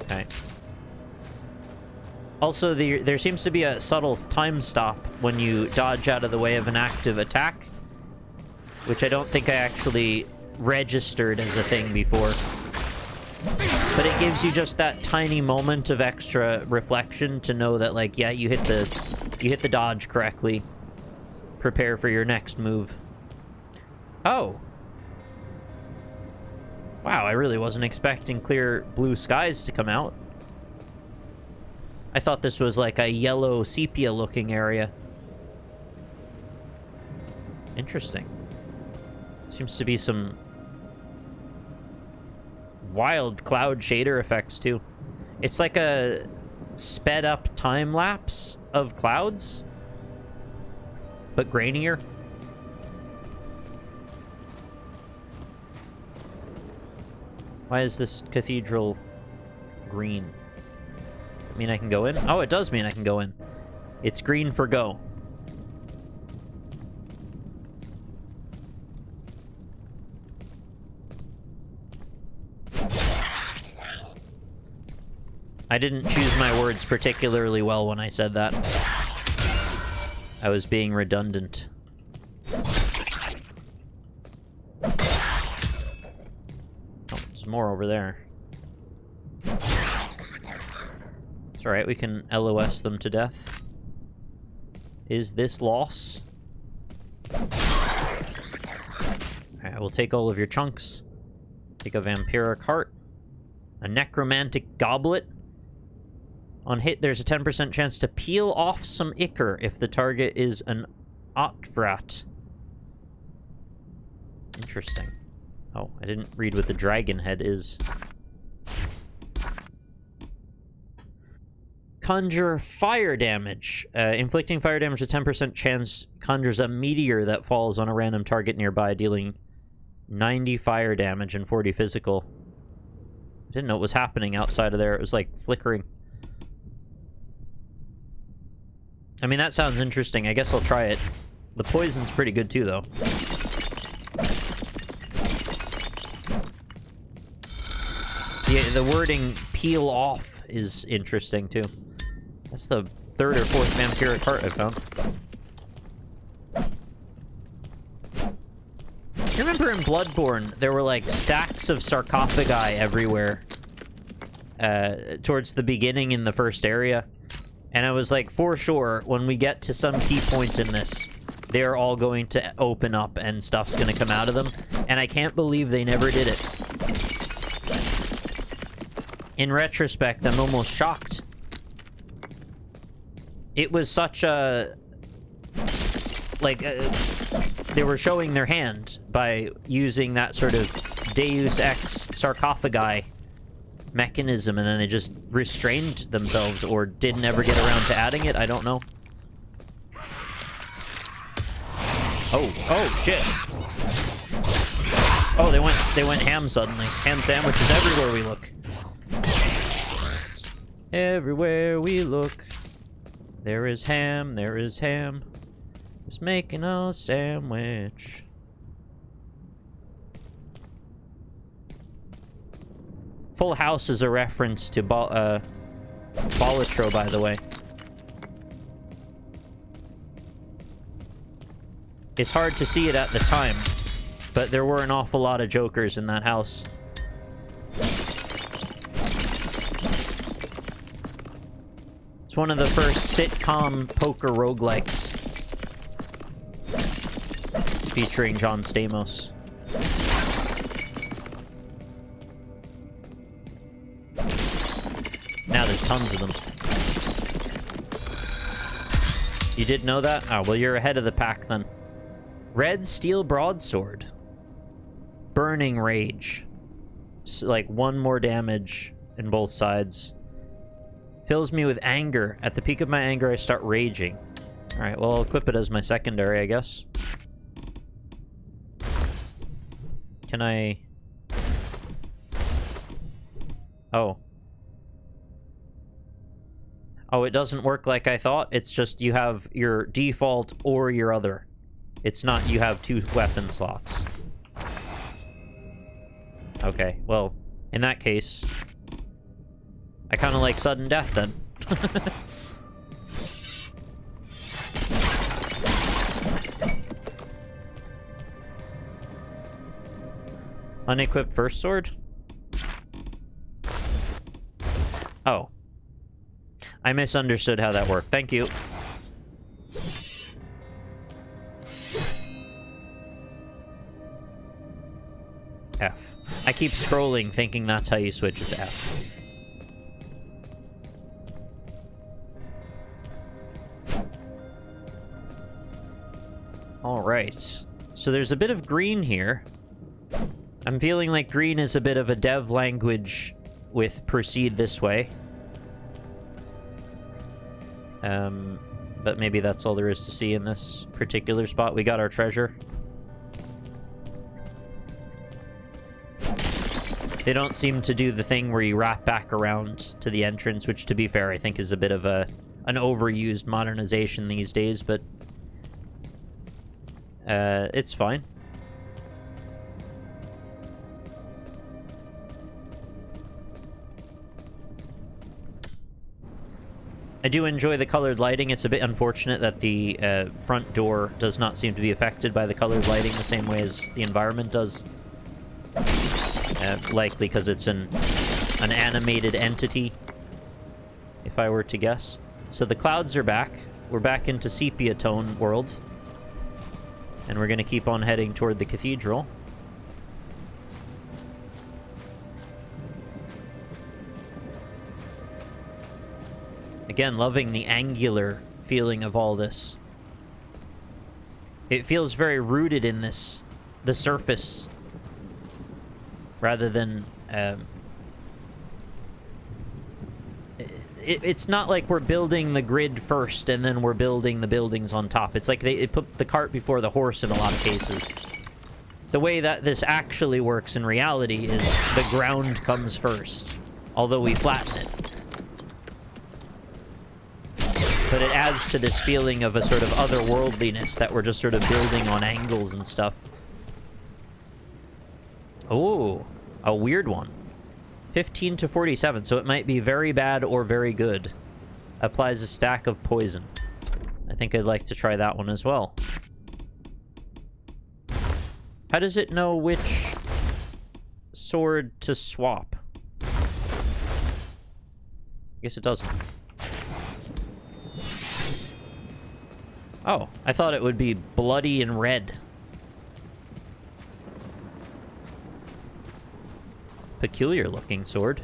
Okay. Also, there seems to be a subtle time stop when you dodge out of the way of an active attack, which I don't think I actually registered as a thing before. But it gives you just that tiny moment of extra reflection to know that, like, yeah, you hit the dodge correctly. Prepare for your next move. Oh. Wow, I really wasn't expecting clear blue skies to come out. I thought this was like a yellow sepia-looking area. Interesting. Seems to be some wild cloud shader effects too. It's like a sped up time lapse of clouds, but grainier. Why is this cathedral green? Mean I can go in? Oh, it does mean I can go in. It's green for go. I didn't choose my words particularly well when I said that. I was being redundant. Oh, there's more over there. It's alright, we can LOS them to death. Is this loss? Alright, we'll take all of your chunks. Take a vampiric heart. A necromantic goblet. On hit, there's a 10% chance to peel off some ichor if the target is an Otvrat. Interesting. Oh, I didn't read what the dragon head is. Conjure fire damage. Inflicting fire damage with 10% chance conjures a meteor that falls on a random target nearby, dealing 90 fire damage and 40 physical. I didn't know what was happening outside of there. It was like flickering. I mean, that sounds interesting. I guess I'll try it. The poison's pretty good too, though. The wording peel off is interesting too. That's the third or fourth vampiric heart I found. You remember in Bloodborne, there were like stacks of sarcophagi everywhere towards the beginning in the first area? And I was like, for sure, when we get to some key point in this, they're all going to open up and stuff's going to come out of them. And I can't believe they never did it. In retrospect, I'm almost shocked. It was such a... like, they were showing their hand by using that sort of Deus Ex sarcophagi mechanism, and then they just restrained themselves or didn't ever get around to adding it. I don't know. Oh shit. Oh, they went ham suddenly. Ham sandwiches everywhere we look. Everywhere we look, there is ham, there is ham. It's making a sandwich. Full House is a reference to Bolatro, by the way. It's hard to see it at the time, but there were an awful lot of jokers in that house. It's one of the first sitcom poker roguelikes featuring John Stamos. tons of them. You did know that? Oh, well, you're ahead of the pack then. Red steel broadsword. Burning rage. So, like, 1 more damage in both sides. Fills me with anger. At the peak of my anger, I start raging. Alright, well, I'll equip it as my secondary, I guess. Can I... Oh. Oh, it doesn't work like I thought. It's just you have your default or your other. It's not you have 2 weapon slots. Okay, well, in that case, I kind of like sudden death then. Unequipped first sword? Oh. I misunderstood how that worked. Thank you. F. I keep scrolling thinking that's how you switch it to F. Alright. So there's a bit of green here. I'm feeling like green is a bit of a dev language with proceed this way. But maybe that's all there is to see in this particular spot. We got our treasure. They don't seem to do the thing where you wrap back around to the entrance, which, to be fair, I think is a bit of an overused modernization these days, but it's fine. I do enjoy the colored lighting. It's a bit unfortunate that the front door does not seem to be affected by the colored lighting the same way as the environment does. Likely because it's an animated entity, if I were to guess. So the clouds are back. We're back into sepia tone world. And we're going to keep on heading toward the cathedral. Again, loving the angular feeling of all this. It feels very rooted in this, the surface, rather than it's not like we're building the grid first and then we're building the buildings on top. It's like they put the cart before the horse in a lot of cases. The way that this actually works in reality is the ground comes first, although we flatten it. But it adds to this feeling of a sort of otherworldliness that we're just sort of building on angles and stuff. Oh, a weird one. 15 to 47, so it might be very bad or very good. Applies a stack of poison. I think I'd like to try that one as well. How does it know which sword to swap? I guess it doesn't. Oh, I thought it would be bloody and red. Peculiar looking sword.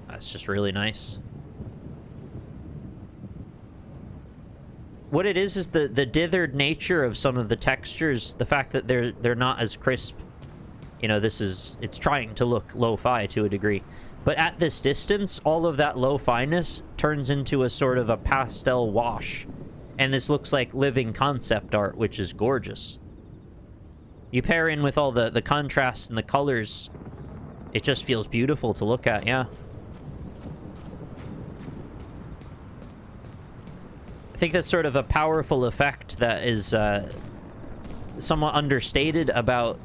That's just really nice. What it is the dithered nature of some of the textures, the fact that they're not as crisp. You know, it's trying to look lo-fi to a degree. But at this distance, all of that lo-finess turns into a sort of a pastel wash. And this looks like living concept art, which is gorgeous. You pair in with all the contrast and the colors, it just feels beautiful to look at, yeah. I think that's sort of a powerful effect that is somewhat understated about,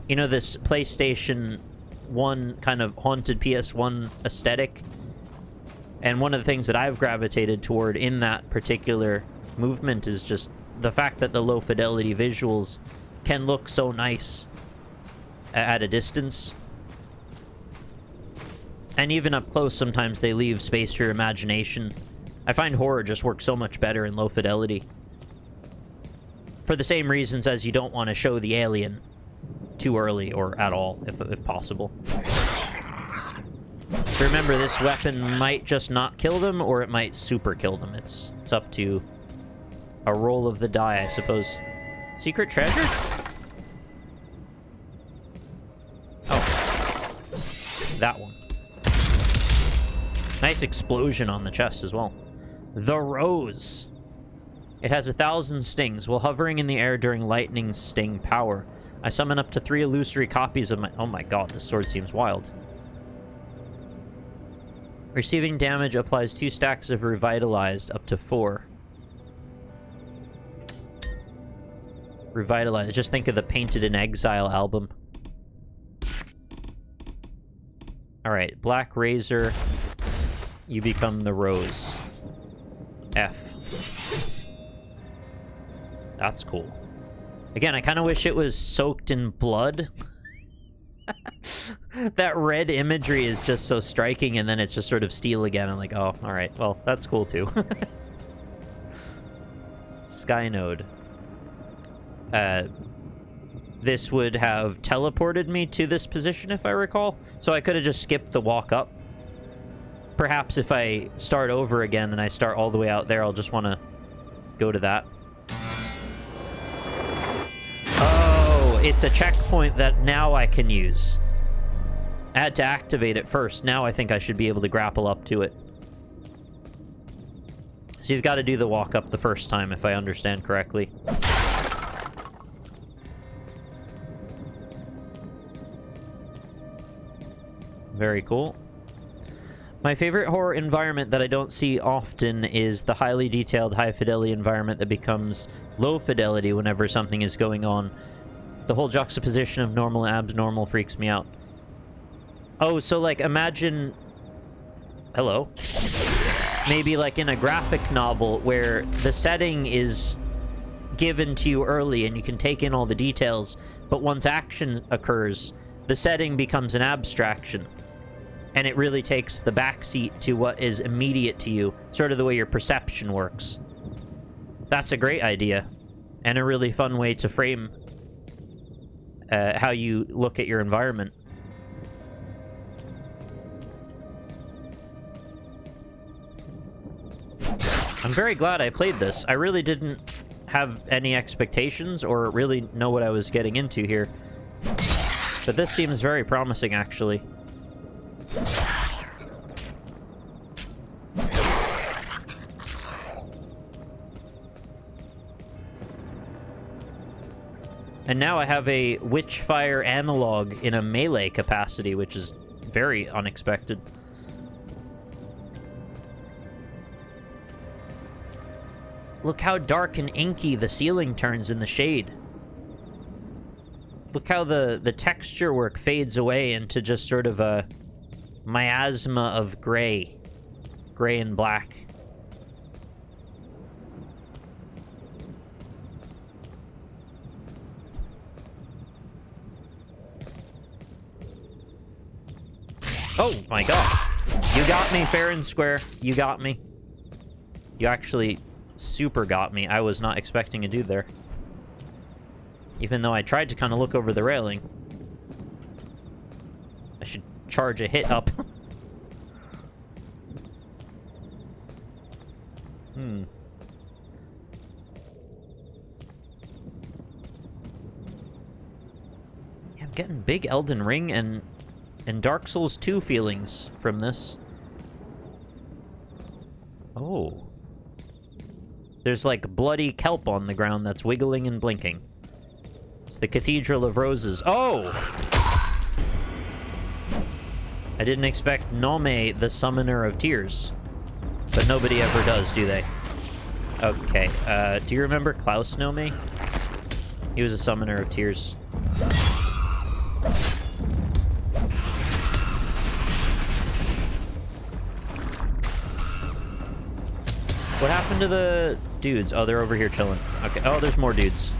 you know, this PlayStation 1 kind of haunted PS1 aesthetic. And one of the things that I've gravitated toward in that particular movement is just the fact that the low fidelity visuals can look so nice at a distance. And even up close, sometimes they leave space for your imagination. I find horror just works so much better in low fidelity. For the same reasons as you don't want to show the alien too early or at all, if possible. Remember, this weapon might just not kill them, or it might super kill them. It's up to a roll of the die, I suppose. Secret treasure? Oh. That one. Nice explosion on the chest as well. The Rose. It has 1,000 stings. While hovering in the air during lightning sting power, I summon up to 3 illusory copies of my... Oh my god, this sword seems wild. Receiving damage applies 2 stacks of Revitalized, up to 4. Revitalized. Just think of the Painted in Exile album. Alright, Black Razor. You become the Rose. F. That's cool. Again, I kind of wish it was soaked in blood. That red imagery is just so striking, and then it's just sort of steel again. I'm like, oh, alright. Well, that's cool too. Sky Node. This would have teleported me to this position, if I recall. So I could have just skipped the walk up. Perhaps if I start over again and I start all the way out there, I'll just want to go to that. Oh, it's a checkpoint that now I can use. I had to activate it first. Now I think I should be able to grapple up to it. So you've got to do the walk up the first time, if I understand correctly. Very cool. My favorite horror environment that I don't see often is the highly detailed, high-fidelity environment that becomes low-fidelity whenever something is going on. The whole juxtaposition of normal and abnormal freaks me out. Oh, so, like, imagine... Hello? Maybe, like, in a graphic novel where the setting is given to you early and you can take in all the details, but once action occurs, the setting becomes an abstraction. And it really takes the backseat to what is immediate to you, sort of the way your perception works. That's a great idea, and a really fun way to frame how you look at your environment. I'm very glad I played this. I really didn't have any expectations or really know what I was getting into here. But this seems very promising, actually. And now I have a Witchfire analog in a melee capacity, which is very unexpected. Look how dark and inky the ceiling turns in the shade. Look how the texture work fades away into just sort of a miasma of gray. Gray and black. Oh my god. You got me fair and square. You got me. You actually super got me. I was not expecting a dude there. Even though I tried to kind of look over the railing. I should charge a hit up. Yeah, I'm getting big Elden Ring and Dark Souls 2 feelings from this. Oh. There's like bloody kelp on the ground that's wiggling and blinking. It's the Cathedral of Roses. Oh! I didn't expect Nome, the Summoner of Tears. But nobody ever does, do they? Okay, do you remember Klaus Nome? He was a Summoner of Tears. What happened to the dudes? Oh, they're over here chilling. Okay. Oh, there's more dudes.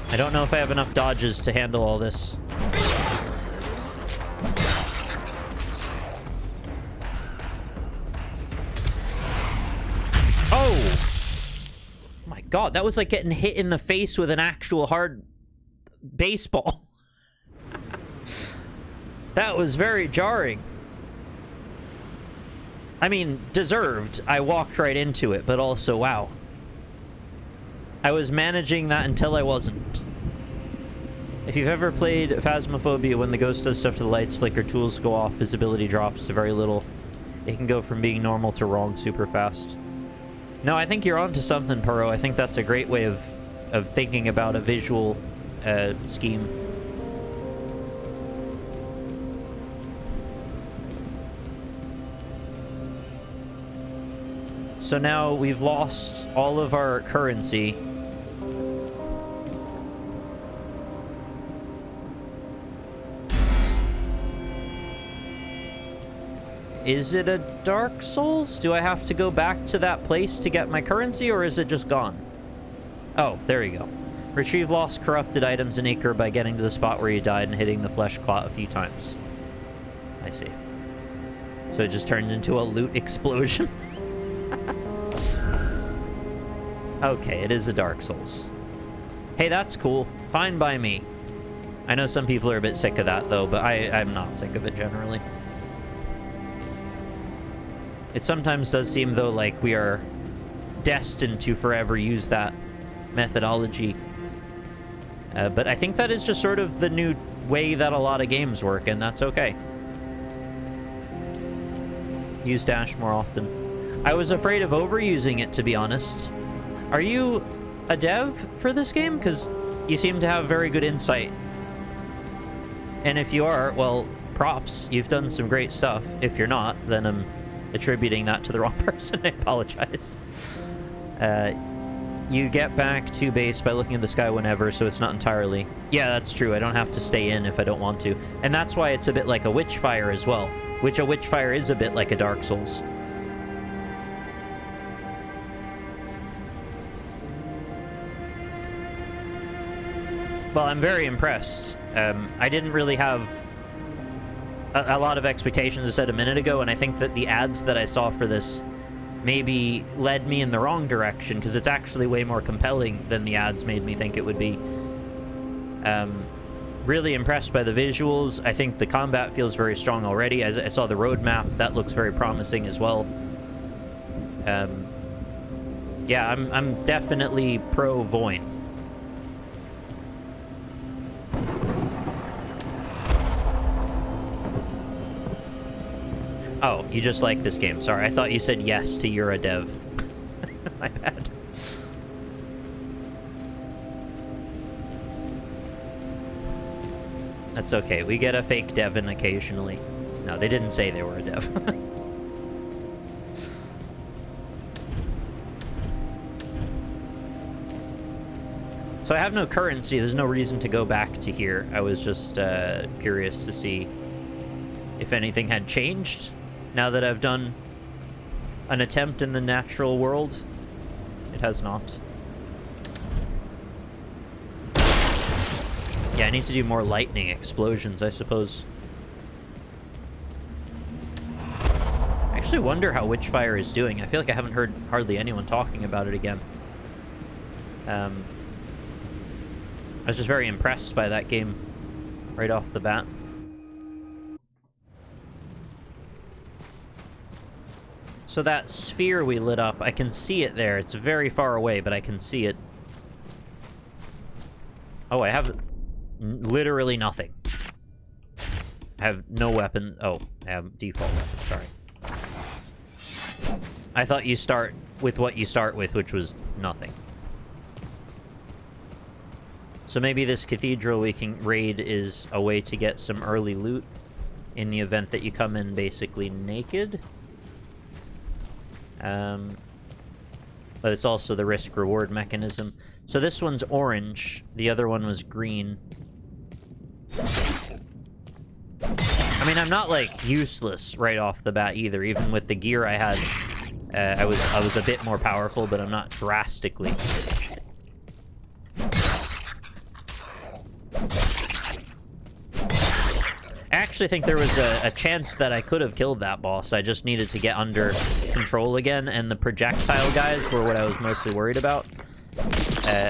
I don't know if I have enough dodges to handle all this. Oh! My God, that was like getting hit in the face with an actual hard baseball. That was very jarring. I mean, deserved. I walked right into it, but also, wow. I was managing that until I wasn't. If you've ever played Phasmophobia, when the ghost does stuff to the lights, flicker, tools go off, visibility drops to very little. It can go from being normal to wrong super fast. No, I think you're onto something, Paro. I think that's a great way of thinking about a visual scheme. So now we've lost all of our currency. Is it a Dark Souls? Do I have to go back to that place to get my currency, or is it just gone? Oh, there you go. Retrieve lost corrupted items in Acre by getting to the spot where you died and hitting the flesh clot a few times. I see. So it just turns into a loot explosion. Okay, it is a Dark Souls. Hey, that's cool. Fine by me. I know some people are a bit sick of that, though, but I'm not sick of it generally. It sometimes does seem, though, like we are destined to forever use that methodology. But I think that is just sort of the new way that a lot of games work, and that's okay. Use dash more often. I was afraid of overusing it, to be honest. Are you a dev for this game? Because you seem to have very good insight. And if you are, well, props. You've done some great stuff. If you're not, then I'm attributing that to the wrong person. I apologize. You get back to base by looking at the sky whenever, so it's not entirely... Yeah, that's true. I don't have to stay in if I don't want to. And that's why it's a bit like a Witchfire as well. Which a Witchfire is a bit like a Dark Souls. Well, I'm very impressed. I didn't really have a lot of expectations, I said a minute ago, and I think that the ads that I saw for this maybe led me in the wrong direction, because it's actually way more compelling than the ads made me think it would be. Really impressed by the visuals. I think the combat feels very strong already. As I saw the roadmap, that looks very promising as well. Yeah, I'm definitely pro VOIN. Oh, you just like this game. Sorry, I thought you said yes to you're a dev. My bad. That's okay. We get a fake Devin occasionally. No, they didn't say they were a dev. So I have no currency. There's no reason to go back to here. I was just curious to see if anything had changed now that I've done an attempt in the natural world. It has not. Yeah, I need to do more lightning explosions, I suppose. I actually wonder how Witchfire is doing. I feel like I haven't heard hardly anyone talking about it again. I was just very impressed by that game right off the bat. So that sphere we lit up, I can see it there. It's very far away, but I can see it. Oh, I have literally nothing. I have no weapon. Oh, I have default weapon, sorry. I thought you start with what you start with, which was nothing. So maybe this cathedral we can raid is a way to get some early loot in the event that you come in basically naked. But it's also the risk-reward mechanism. So this one's orange. The other one was green. I mean, I'm not, like, useless right off the bat either. Even with the gear I had, I was a bit more powerful, but I'm not drastically. I actually think there was a chance that I could have killed that boss. I just needed to get under control again, and the projectile guys were what I was mostly worried about.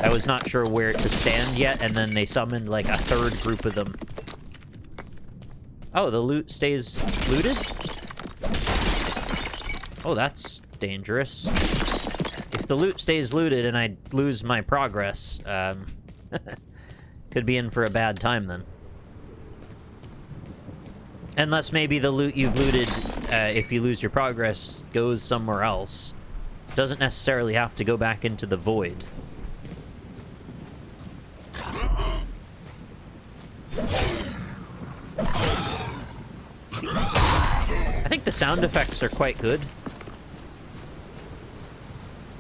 I was not sure where to stand yet, and then they summoned like a third group of them. Oh, the loot stays looted? Oh, that's dangerous. If the loot stays looted and I lose my progress, could be in for a bad time then. Unless maybe the loot you've looted, if you lose your progress, goes somewhere else. Doesn't necessarily have to go back into the void. I think the sound effects are quite good.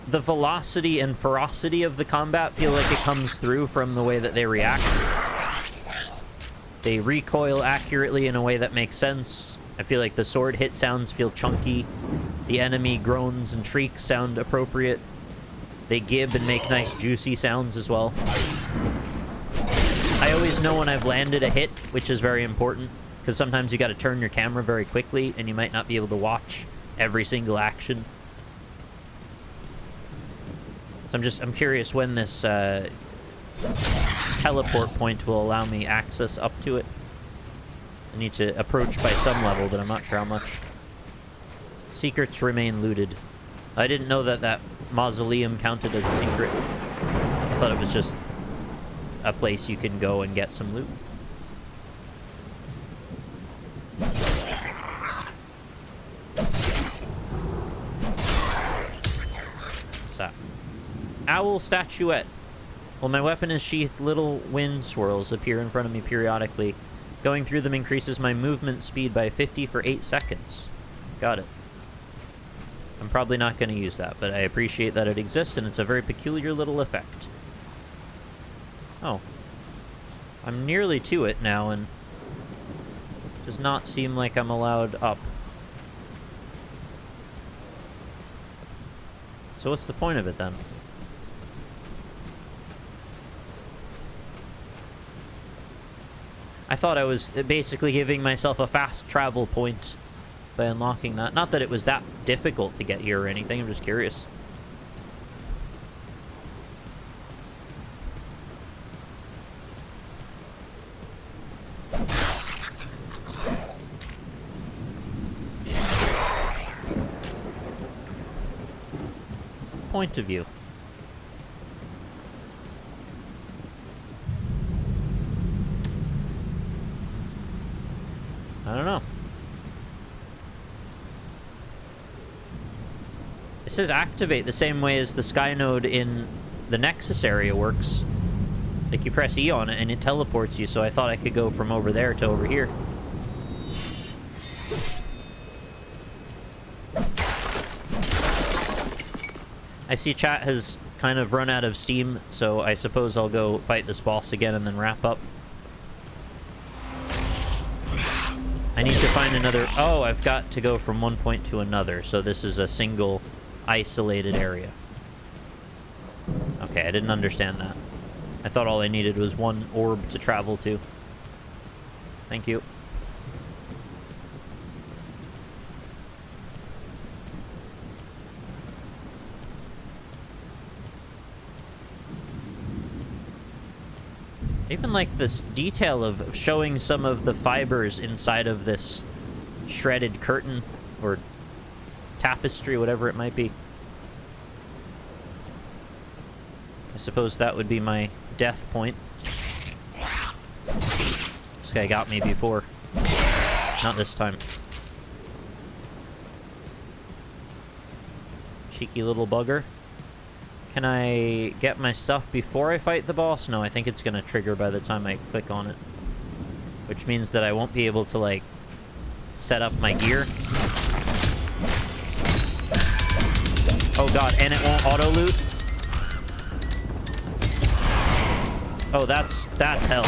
The velocity and ferocity of the combat feel like it comes through from the way that they react. They recoil accurately in a way that makes sense. I feel like the sword hit sounds feel chunky. The enemy groans and shrieks sound appropriate. They gib and make nice juicy sounds as well. I always know when I've landed a hit, which is very important, because sometimes you got to turn your camera very quickly and you might not be able to watch every single action. I'm curious when this teleport point will allow me access up to it. I need to approach by some level, but I'm not sure how much. Secrets remain looted. I didn't know that that mausoleum counted as a secret. I thought it was just a place you can go and get some loot. What's that? Owl statuette. While my weapon is sheathed, little wind swirls appear in front of me periodically. Going through them increases my movement speed by 50 for 8 seconds. Got it. I'm probably not going to use that, but I appreciate that it exists, and it's a very peculiar little effect. Oh. I'm nearly to it now, and it does not seem like I'm allowed up. So what's the point of it, then? I thought I was basically giving myself a fast travel point by unlocking that. Not that it was that difficult to get here or anything, I'm just curious. What's the point of view? I don't know. It says activate the same way as the sky node in the Nexus area works. Like you press E on it and it teleports you, so I thought I could go from over there to over here. I see chat has kind of run out of steam, so I suppose I'll go fight this boss again and then wrap up. I need to find another... Oh, I've got to go from one point to another, so this is a single, isolated area. Okay, I didn't understand that. I thought all I needed was one orb to travel to. Thank you. Even like this detail of showing some of the fibers inside of this shredded curtain or tapestry, whatever it might be. I suppose that would be my death point. This guy got me before. Not this time. Cheeky little bugger. Can I get my stuff before I fight the boss? No, I think it's going to trigger by the time I click on it. Which means that I won't be able to, like, set up my gear. Oh god, and it won't auto-loot? Oh, that's hell.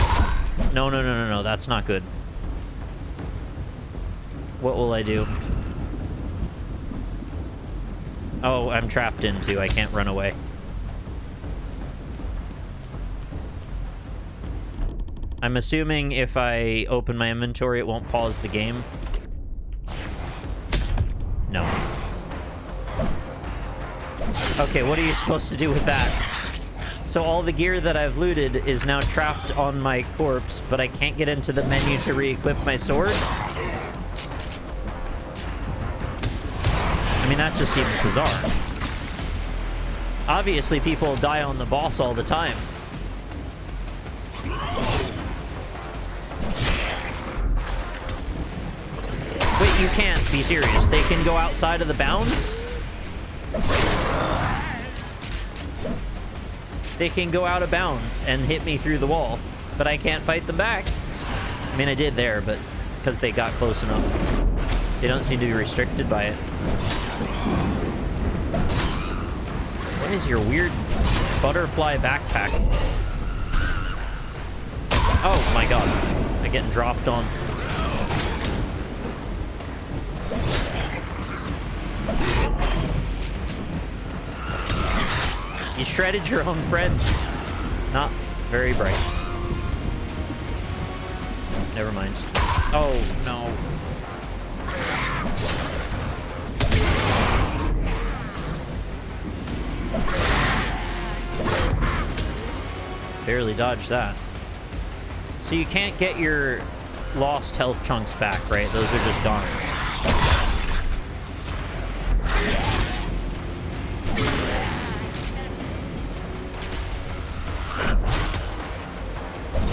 No, that's not good. What will I do? Oh, I'm trapped into. I can't run away. I'm assuming if I open my inventory, it won't pause the game. No. Okay, what are you supposed to do with that? So all the gear that I've looted is now trapped on my corpse, but I can't get into the menu to re-equip my sword. I mean, that just seems bizarre. Obviously, people die on the boss all the time. Wait, you can't be serious. They can go outside of the bounds? They can go out of bounds and hit me through the wall, but I can't fight them back. I mean, I did there, but because they got close enough. They don't seem to be restricted by it. What is your weird butterfly backpack? Oh my god. I'm getting dropped on. You shredded your own friend. Not very bright. Never mind. Oh, no. Barely dodged that. So you can't get your lost health chunks back, right? Those are just gone.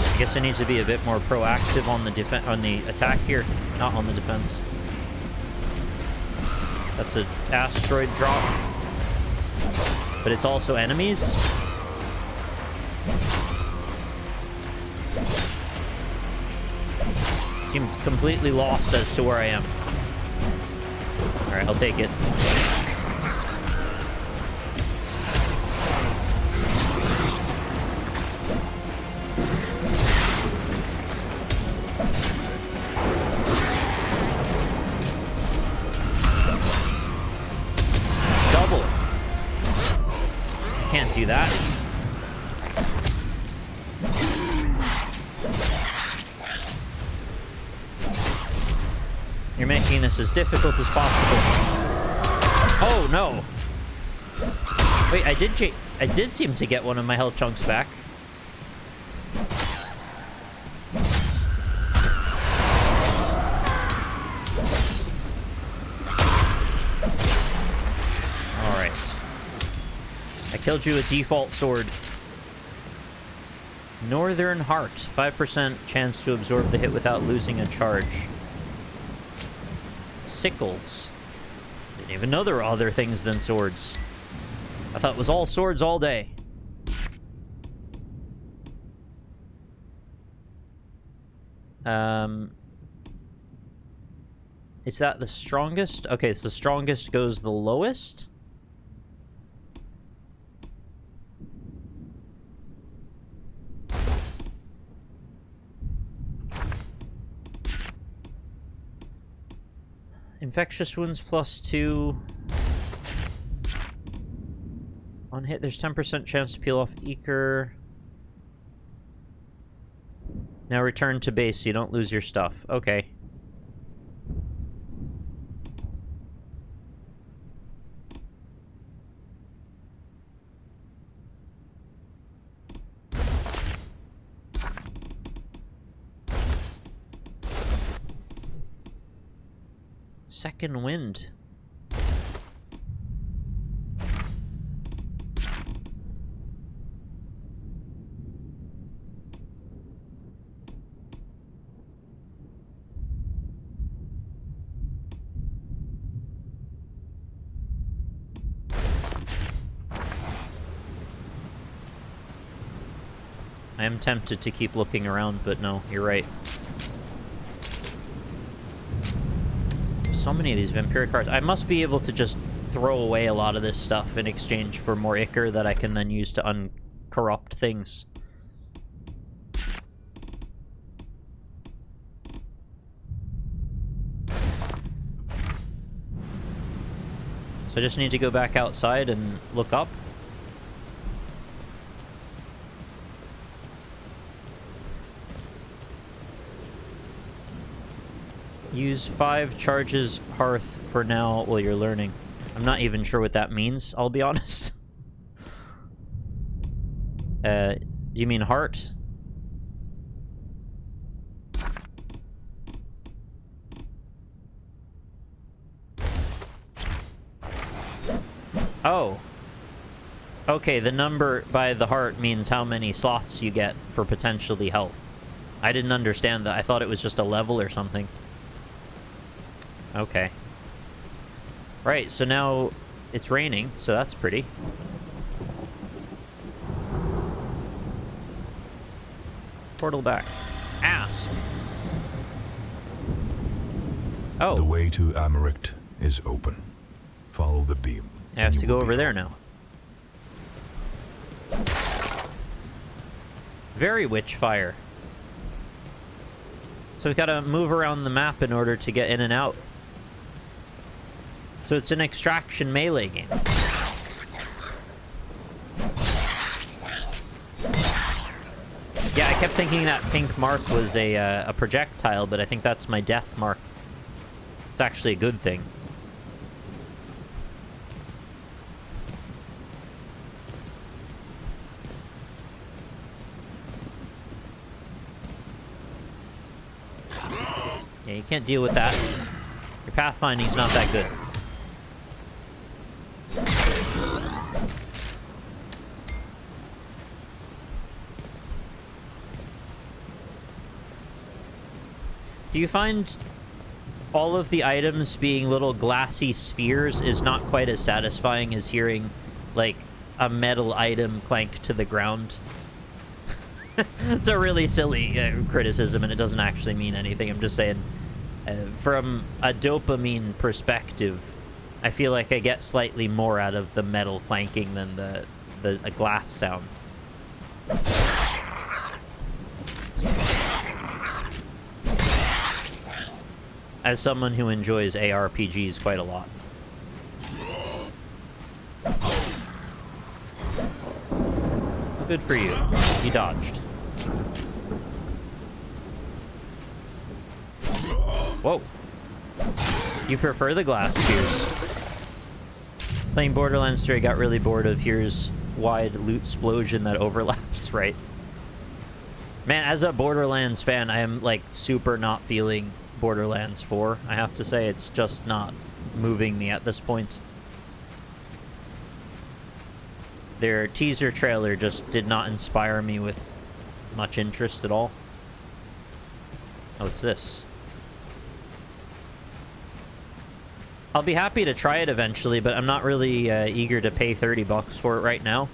I guess I need to be a bit more proactive on the attack here, not on the defense. That's an asteroid drop, but it's also enemies. Seem completely lost as to where I am. All right, I'll take it. Can't do that. You're making this as difficult as possible. Oh no! Wait, I did seem to get one of my health chunks back. Killed you with default sword. Northern Heart. 5% chance to absorb the hit without losing a charge. Sickles. Didn't even know there were other things than swords. I thought it was all swords all day. Is that the strongest? Okay, so the strongest goes the lowest. Infectious wounds +2. On hit, there's 10% chance to peel off Eker. Now return to base so you don't lose your stuff. Okay. Second wind. I am tempted to keep looking around, but no, you're right. So many of these vampiric cards. I must be able to just throw away a lot of this stuff in exchange for more Ichor that I can then use to uncorrupt things. So I just need to go back outside and look up. Use 5 charges hearth for now while you're learning. I'm not even sure what that means, I'll be honest. You mean heart? Oh. Okay, the number by the heart means how many slots you get for potentially health. I didn't understand that. I thought it was just a level or something. Okay. Right, so now it's raining, so that's pretty. Portal back. Ask. Oh. The way to Americt is open. Follow the beam. I have to go over there now. Very witch fire. So we've got to move around the map in order to get in and out. So it's an extraction melee game. Yeah, I kept thinking that pink mark was a projectile, but I think that's my death mark. It's actually a good thing. Yeah, you can't deal with that. Your pathfinding's not that good. Do you find all of the items being little glassy spheres is not quite as satisfying as hearing, like, a metal item clank to the ground? It's a really silly criticism, and it doesn't actually mean anything. I'm just saying, from a dopamine perspective, I feel like I get slightly more out of the metal clanking than the glass sound. As someone who enjoys ARPGs quite a lot. Good for you. You dodged. Whoa. You prefer the glass spheres. Playing Borderlands 3, I got really bored of here's wide loot explosion that overlaps, right? Man, as a Borderlands fan, I am, like, super not feeling Borderlands 4. I have to say, it's just not moving me at this point. Their teaser trailer just did not inspire me with much interest at all. Oh, it's this. I'll be happy to try it eventually, but I'm not really eager to pay $30 for it right now.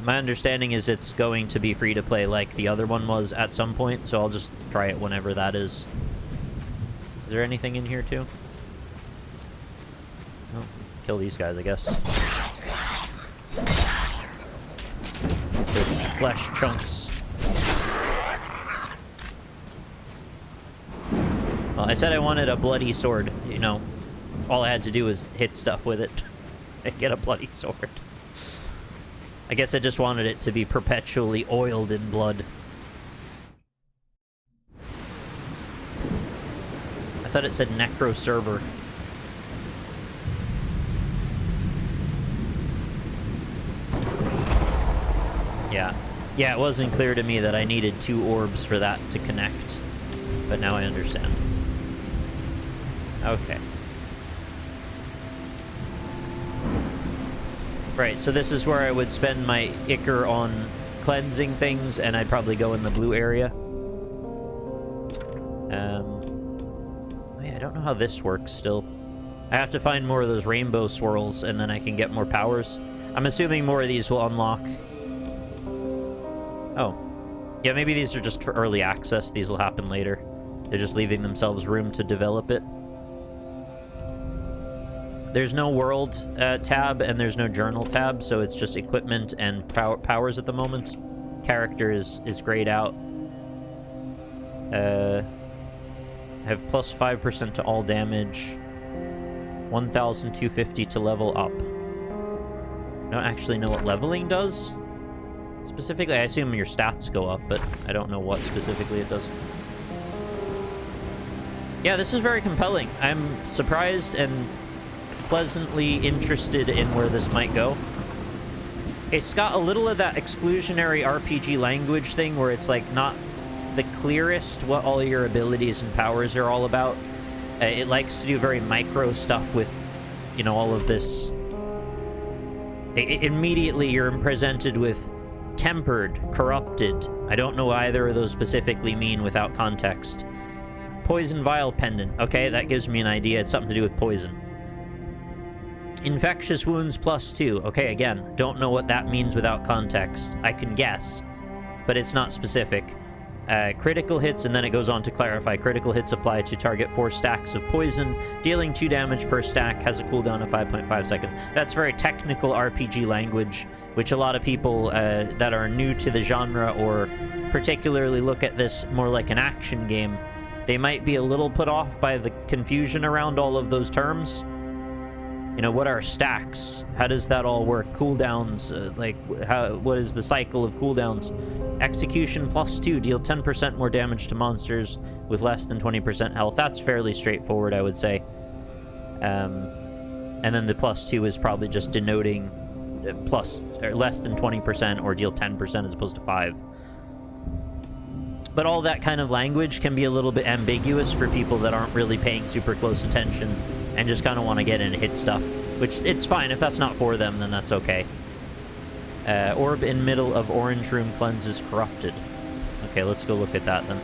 My understanding is it's going to be free to play like the other one was at some point, so I'll just try it whenever that is. Is there anything in here too? Oh, kill these guys, I guess. The flesh chunks. Well, I said I wanted a bloody sword. You know, all I had to do was hit stuff with it and get a bloody sword. I guess I just wanted it to be perpetually oiled in blood. I thought it said Necro Server. Yeah. Yeah, it wasn't clear to me that I needed 2 orbs for that to connect. But now I understand. Okay. Right, so this is where I would spend my Ichor on cleansing things, and I'd probably go in the blue area. Oh yeah, I don't know how this works still. I have to find more of those rainbow swirls, and then I can get more powers. I'm assuming more of these will unlock. Oh. Yeah, maybe these are just for early access. These will happen later. They're just leaving themselves room to develop it. There's no world tab, and there's no journal tab, so it's just equipment and powers at the moment. Character is grayed out. Have plus 5% to all damage. 1,250 to level up. I don't actually know what leveling does. Specifically, I assume your stats go up, but I don't know what specifically it does. Yeah, this is very compelling. I'm surprised and pleasantly interested in where this might go. It's got a little of that exclusionary RPG language thing where it's like not the clearest what all your abilities and powers are all about. It likes to do very micro stuff with, you know, all of this. Immediately you're presented with tempered, corrupted. I don't know what either of those specifically mean without context. Poison vial pendant. Okay, that gives me an idea. It's something to do with poison. Infectious wounds +2. Okay, again, don't know what that means without context. I can guess, but it's not specific. Critical hits, and then it goes on to clarify. Critical hits apply to target 4 stacks of poison, dealing 2 damage per stack, has a cooldown of 5.5 seconds. That's very technical RPG language, which a lot of people that are new to the genre or particularly look at this more like an action game, they might be a little put off by the confusion around all of those terms. You know, what are stacks? How does that all work? Cooldowns, what is the cycle of cooldowns? Execution +2, deal 10% more damage to monsters with less than 20% health. That's fairly straightforward, I would say. And then the +2 is probably just denoting plus or less than 20% or deal 10% as opposed to 5. But all that kind of language can be a little bit ambiguous for people that aren't really paying super close attention and just kind of want to get in and hit stuff, which it's fine. If that's not for them, then that's okay. Orb in middle of orange room cleanses corrupted. Okay, let's go look at that then.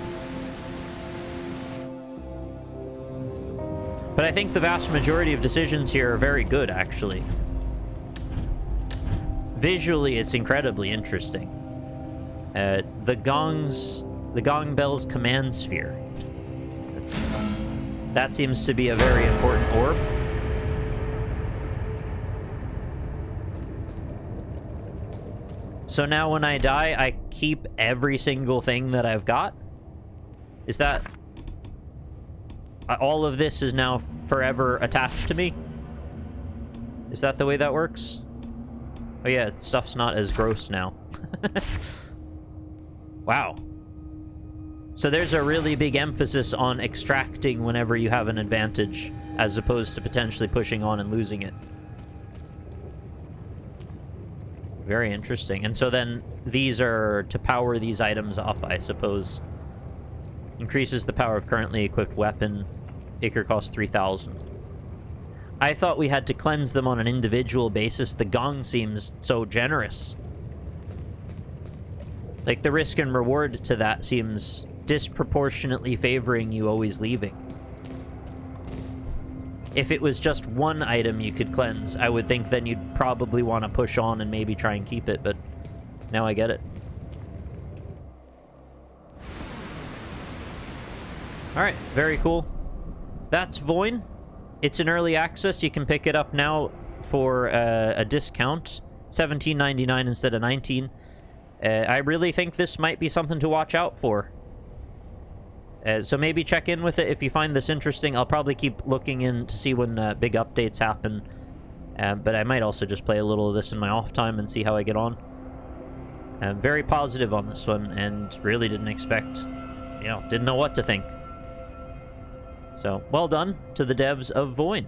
But I think the vast majority of decisions here are very good, actually. Visually, it's incredibly interesting. The gong bell's command sphere. That seems to be a very important orb. So now when I die, I keep every single thing that I've got? Is that... all of this is now forever attached to me? Is that the way that works? Oh yeah, stuff's not as gross now. Wow. So there's a really big emphasis on extracting whenever you have an advantage, as opposed to potentially pushing on and losing it. Very interesting. And so then these are to power these items up, I suppose. Increases the power of currently equipped weapon. Acre cost 3,000. I thought we had to cleanse them on an individual basis. The gong seems so generous. Like, the risk and reward to that seems disproportionately favoring you always leaving. If it was just one item you could cleanse, I would think then you'd probably want to push on and maybe try and keep it, but now I get it. Alright, very cool. That's VOIN. It's in early access. You can pick it up now for a discount. $17.99 instead of $19. I really think this might be something to watch out for. So maybe check in with it if you find this interesting. I'll probably keep looking in to see when big updates happen. But I might also just play a little of this in my off time and see how I get on. I'm very positive on this one and really didn't expect, didn't know what to think. So, well done to the devs of VOIN.